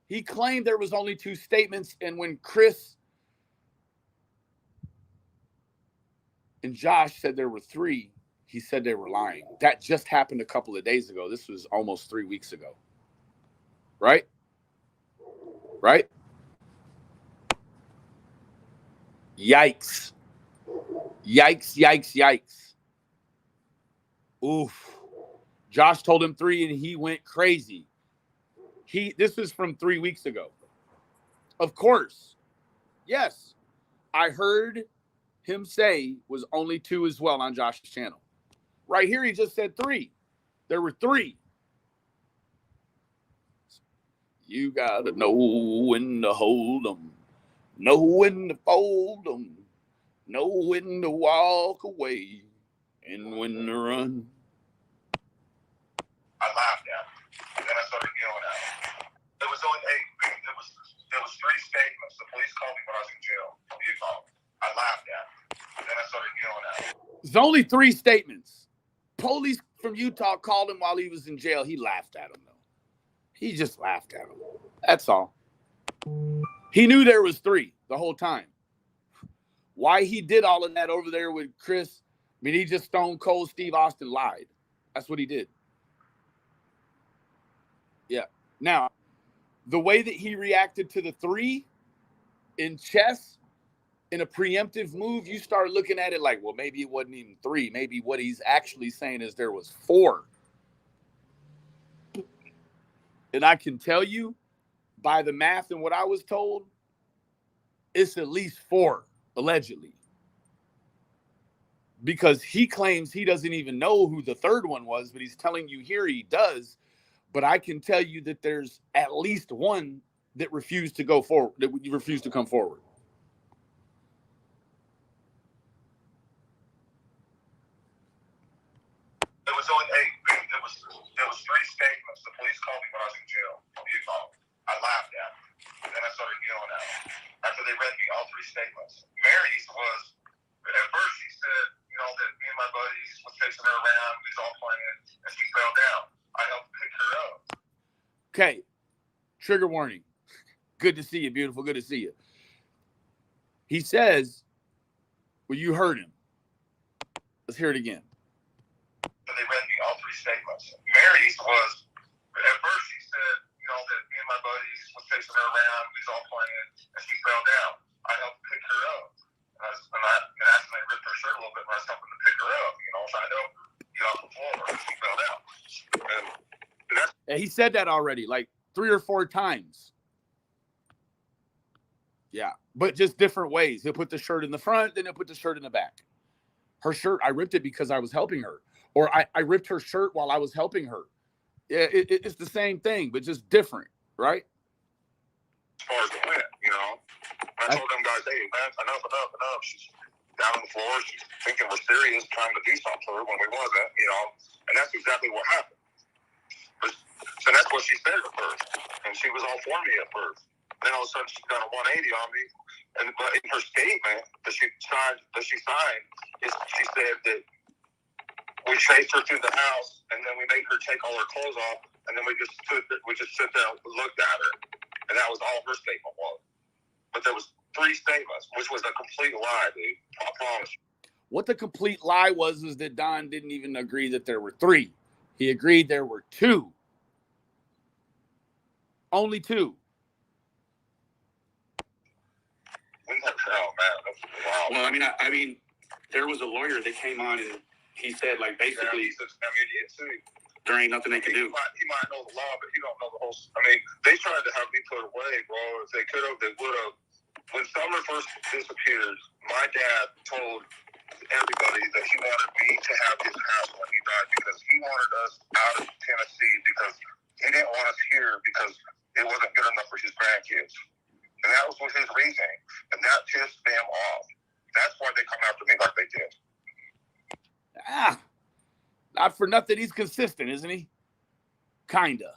He claimed there was only 2 statements, and when Chris and Josh said there were 3, he said they were lying. That just happened a couple of days ago. This was almost 3 weeks ago. Right? Right? Yikes. Yikes, yikes, yikes. Oof. Josh told him 3 and he went crazy. This was from 3 weeks ago. Of course. Yes. I heard him say was only 2 as well on Josh's channel. Right here, he just said 3. There were 3. You gotta know when to hold them, know when to fold them, know when to walk away, and when to run. I laughed at him, and then I started yelling at him. There was only 8. There was 3 statements. The police called me when I was in jail from Utah. I laughed at him, and then I started yelling at him. There's only 3 statements. Police from Utah called him while he was in jail. He laughed at him, though. He just laughed at him. That's all. He knew there was 3 the whole time. Why he did all of that over there with Chris, I mean, he just stone cold Steve Austin lied. That's what he did. Yeah. Now, the way that he reacted to the 3 in chess, in a preemptive move, you start looking at it like, well, maybe it wasn't even 3. Maybe what he's actually saying is there was 4. And I can tell you, by the math and what I was told, it's at least 4, allegedly. Because he claims he doesn't even know who the 3rd one was, but he's telling you here he does. But I can tell you that there's at least 1 that refused to go forward, that refused to come forward. There was only 8. There was 3 statements. The police called me when I was in jail from Utah. I laughed at him, and then I started yelling at him after they read me all 3 statements. Mary's was, at first she said, you know, that me and my buddies was chasing her around, we was all playing, and she fell down. I helped pick her up. Okay. Trigger warning. Good to see you, beautiful. Good to see you. He says, well, you heard him. Let's hear it again. They read me all 3 statements. Mary's was, at first she said, you know, that me and my buddies was chasing her around, we was all playing, and she fell down. I helped pick her up. And I accidentally ripped her shirt a little bit when I was helping to pick her up, you know, trying to help get off the floor, and she fell down. And he said that already, like 3 or 4 times. Yeah, but just different ways. He'll put the shirt in the front, then he'll put the shirt in the back. Her shirt, I ripped it because I was helping her. Or I ripped her shirt while I was helping her. Yeah, it's the same thing, but just different, right? As far as the win, you know, I told them guys, hey, man, enough. She's down on the floor. She's thinking we're serious, trying to do something for her when we wasn't, you know. And that's exactly what happened. So that's what she said at first. And she was all for me at first. Then all of a sudden she's done a 180 on me. But in her statement that she signed, she said that we chased her through the house, and then we made her take all her clothes off, and then we just stood there and looked at her, and that was all her statement was. But there was 3 statements, which was a complete lie, dude. I promise you. What the complete lie was that Don didn't even agree that there were 3. He agreed there were 2. Only 2. Oh man, that's wild. Well, I mean, there was a lawyer that came on and he said, like, basically, there ain't nothing they can do. He might know the law, but he don't know the whole. I mean, they tried to have me put away, bro. If they could have, they would have. When Summer first disappeared, my dad told everybody that he wanted me to have his house when he died because he wanted us out of Tennessee because he didn't want us here because it wasn't good enough for his grandkids. And that was his reasoning. And that pissed them off. That's why they come after me like they did. Not for nothing. He's consistent, isn't he? Kinda.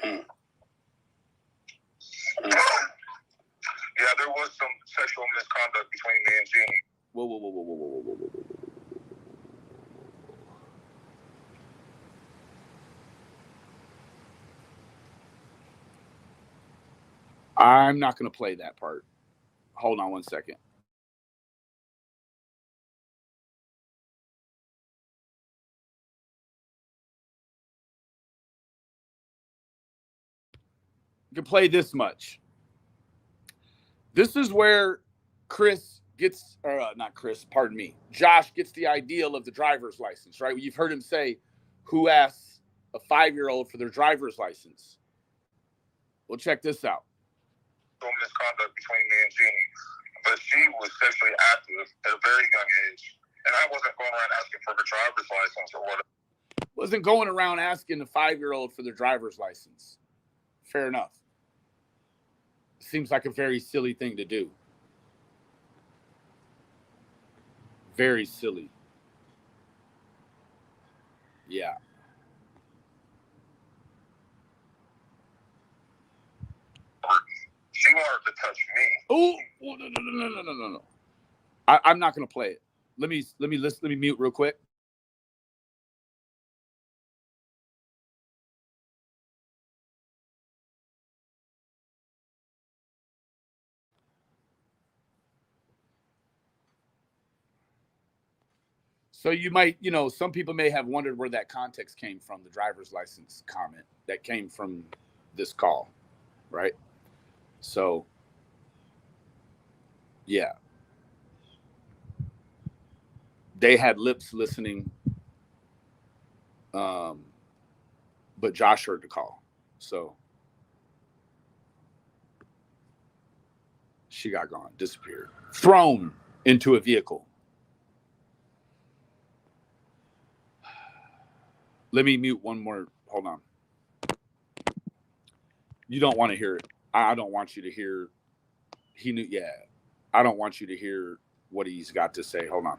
Yeah, there was some sexual misconduct between me and Jeannie. Whoa. I'm not going to play that part. Hold on one second. You can play this much. This is where Chris gets, not Chris, pardon me. Josh gets the ideal of the driver's license, right? You've heard him say, who asks a 5-year-old for their driver's license? Well, check this out. Misconduct between me and Jeannie, but she was sexually active at a very young age, and I wasn't going around asking for her driver's license or whatever. Wasn't going around asking a 5-year-old for their driver's license. Fair enough. Seems like a very silly thing to do. Very silly. Yeah. She wanted to touch me. Oh, no. I'm not going to play it. Let me mute real quick. So you might, some people may have wondered where that context came from, the driver's license comment that came from this call, right? So, yeah. They had lips listening, but Josh heard the call. So she got gone, disappeared, thrown into a vehicle. Let me mute one more. Hold on. You don't want to hear it. I don't want you to hear. He knew. Yeah. I don't want you to hear what he's got to say. Hold on.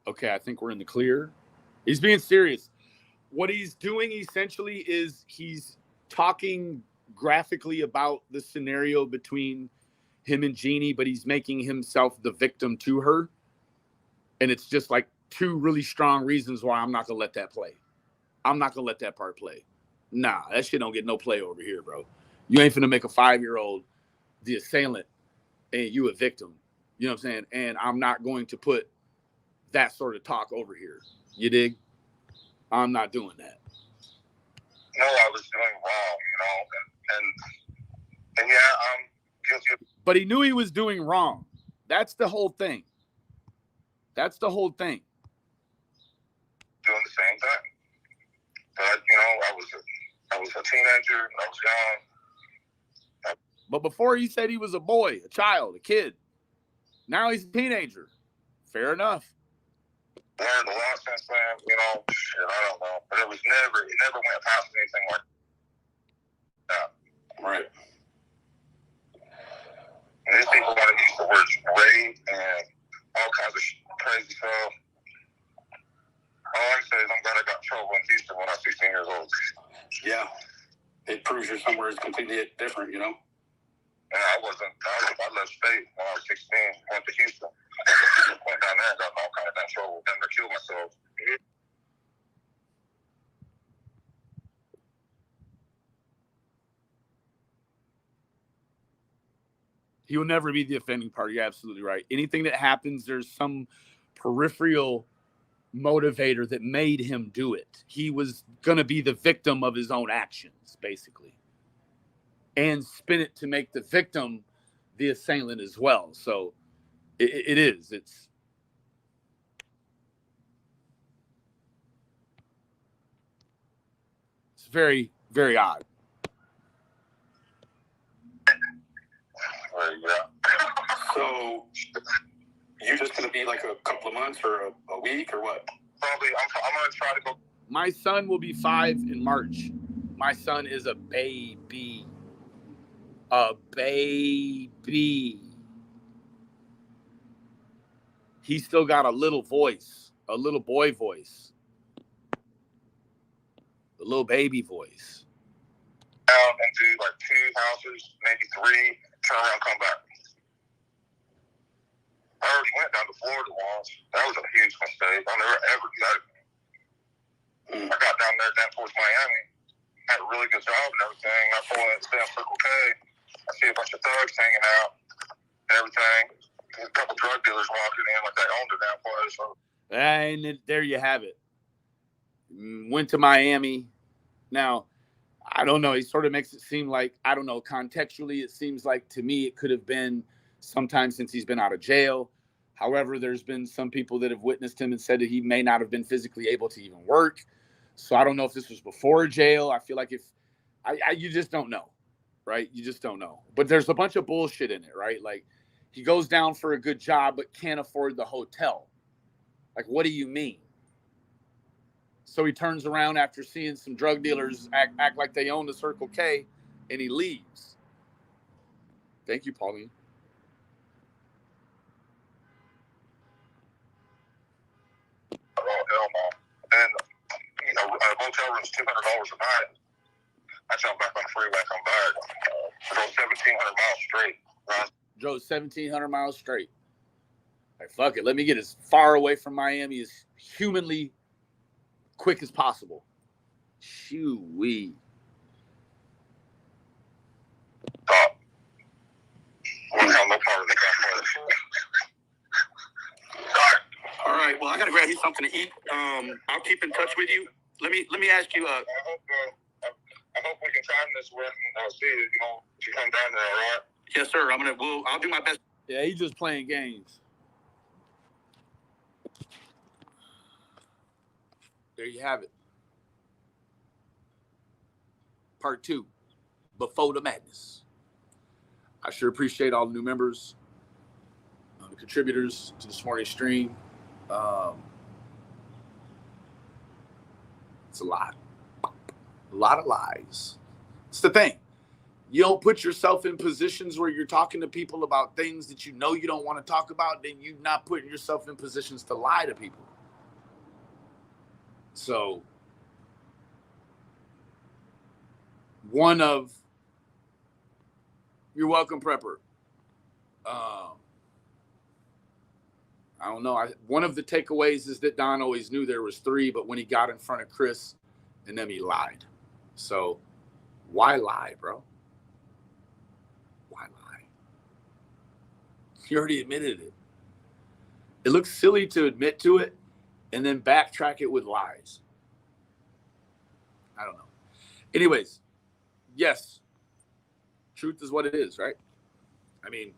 Okay, I think we're in the clear. He's being serious. What he's doing essentially is he's talking graphically about the scenario between him and Jeannie, but he's making himself the victim to her. And it's just like 2 really strong reasons why I'm not going to let that play. I'm not going to let that part play. Nah, that shit don't get no play over here, bro. You ain't finna make a 5-year-old the assailant and you a victim. You know what I'm saying? And I'm not going to put that sort of talk over here. You dig? I'm not doing that. No, I was doing wrong, and yeah, I'm guilty of. But he knew he was doing wrong. That's the whole thing. That's the whole thing. Doing the same thing. But I was a teenager. I was young. But before he said he was a boy, a child, a kid. Now he's a teenager. Fair enough. Learned a lot since then, shit, I don't know. But it never went past anything like that. Right. And these people want to use the words rape and all kinds of crazy stuff. All I can say is I'm glad I got in trouble in Houston when I was 16 years old. Yeah. It proves you're somewhere completely different, And I left state when I was 16, went to Houston. Went down there and got in all kinds of trouble and I killed myself. He will never be the offending party. You're absolutely right. Anything that happens, there's some peripheral motivator that made him do it. He was going to be the victim of his own actions, basically, and spin it to make the victim the assailant as well. So it is. It's very, very odd. Yeah. So you just gonna be like a couple of months or a week or what? Probably. I'm gonna try to go. My son will be 5 in March. My son is a baby. A baby. He's still got a little voice, a little boy voice, a little baby voice. Down and do like 2 houses, maybe 3, turn around, come back. I already went down to Florida once. That was a huge mistake. I'll never ever do that again. I got down there towards Miami. Had a really good job and everything. I pull in San Circle K. I see a bunch of thugs hanging out and everything. There's a couple drug dealers walking in like they owned the damn place. So. And there you have it. Went to Miami. Now, I don't know. He sort of makes it seem like, I don't know, contextually, it seems like to me it could have been sometime since he's been out of jail. However, there's been some people that have witnessed him and said that he may not have been physically able to even work. So I don't know if this was before jail. I feel like you just don't know, right? You just don't know. But there's a bunch of bullshit in it, right? Like, he goes down for a good job but can't afford the hotel. Like, what do you mean? So he turns around after seeing some drug dealers act like they own the Circle K, and he leaves. Thank you, Pauline. Oh, hell no. And, a motel room's $200 a night. I jump back on the freeway, come back. Drove 1,700 miles straight. Drove 1,700 miles straight. Like, fuck it. Let me get as far away from Miami as humanly quick as possible. Shoo-wee. All right. Well, I gotta grab you something to eat. I'll keep in touch with you. Let me ask you. I hope we can time this when see it. If you come down there, all right? Yes, sir. I'll do my best. Yeah, he's just playing games. There you have it. Part 2, Before the Madness. I sure appreciate all the new members, the contributors to this morning's stream. It's a lot of lies. It's the thing. You don't put yourself in positions where you're talking to people about things that you know you don't want to talk about, then you're not putting yourself in positions to lie to people. So, you're welcome, Prepper. I don't know. One of the takeaways is that Don always knew there was 3, but when he got in front of Chris and then he lied. So why lie, bro? Why lie? You already admitted it. It looks silly to admit to it and then backtrack it with lies. I don't know. Anyways, yes, truth is what it is, right? I mean,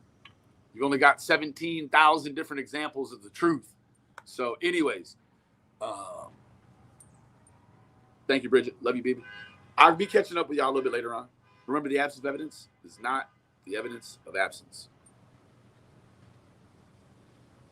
you've only got 17,000 different examples of the truth. So anyways, thank you, Bridget. Love you, baby. I'll be catching up with y'all a little bit later on. Remember, the absence of evidence is not the evidence of absence.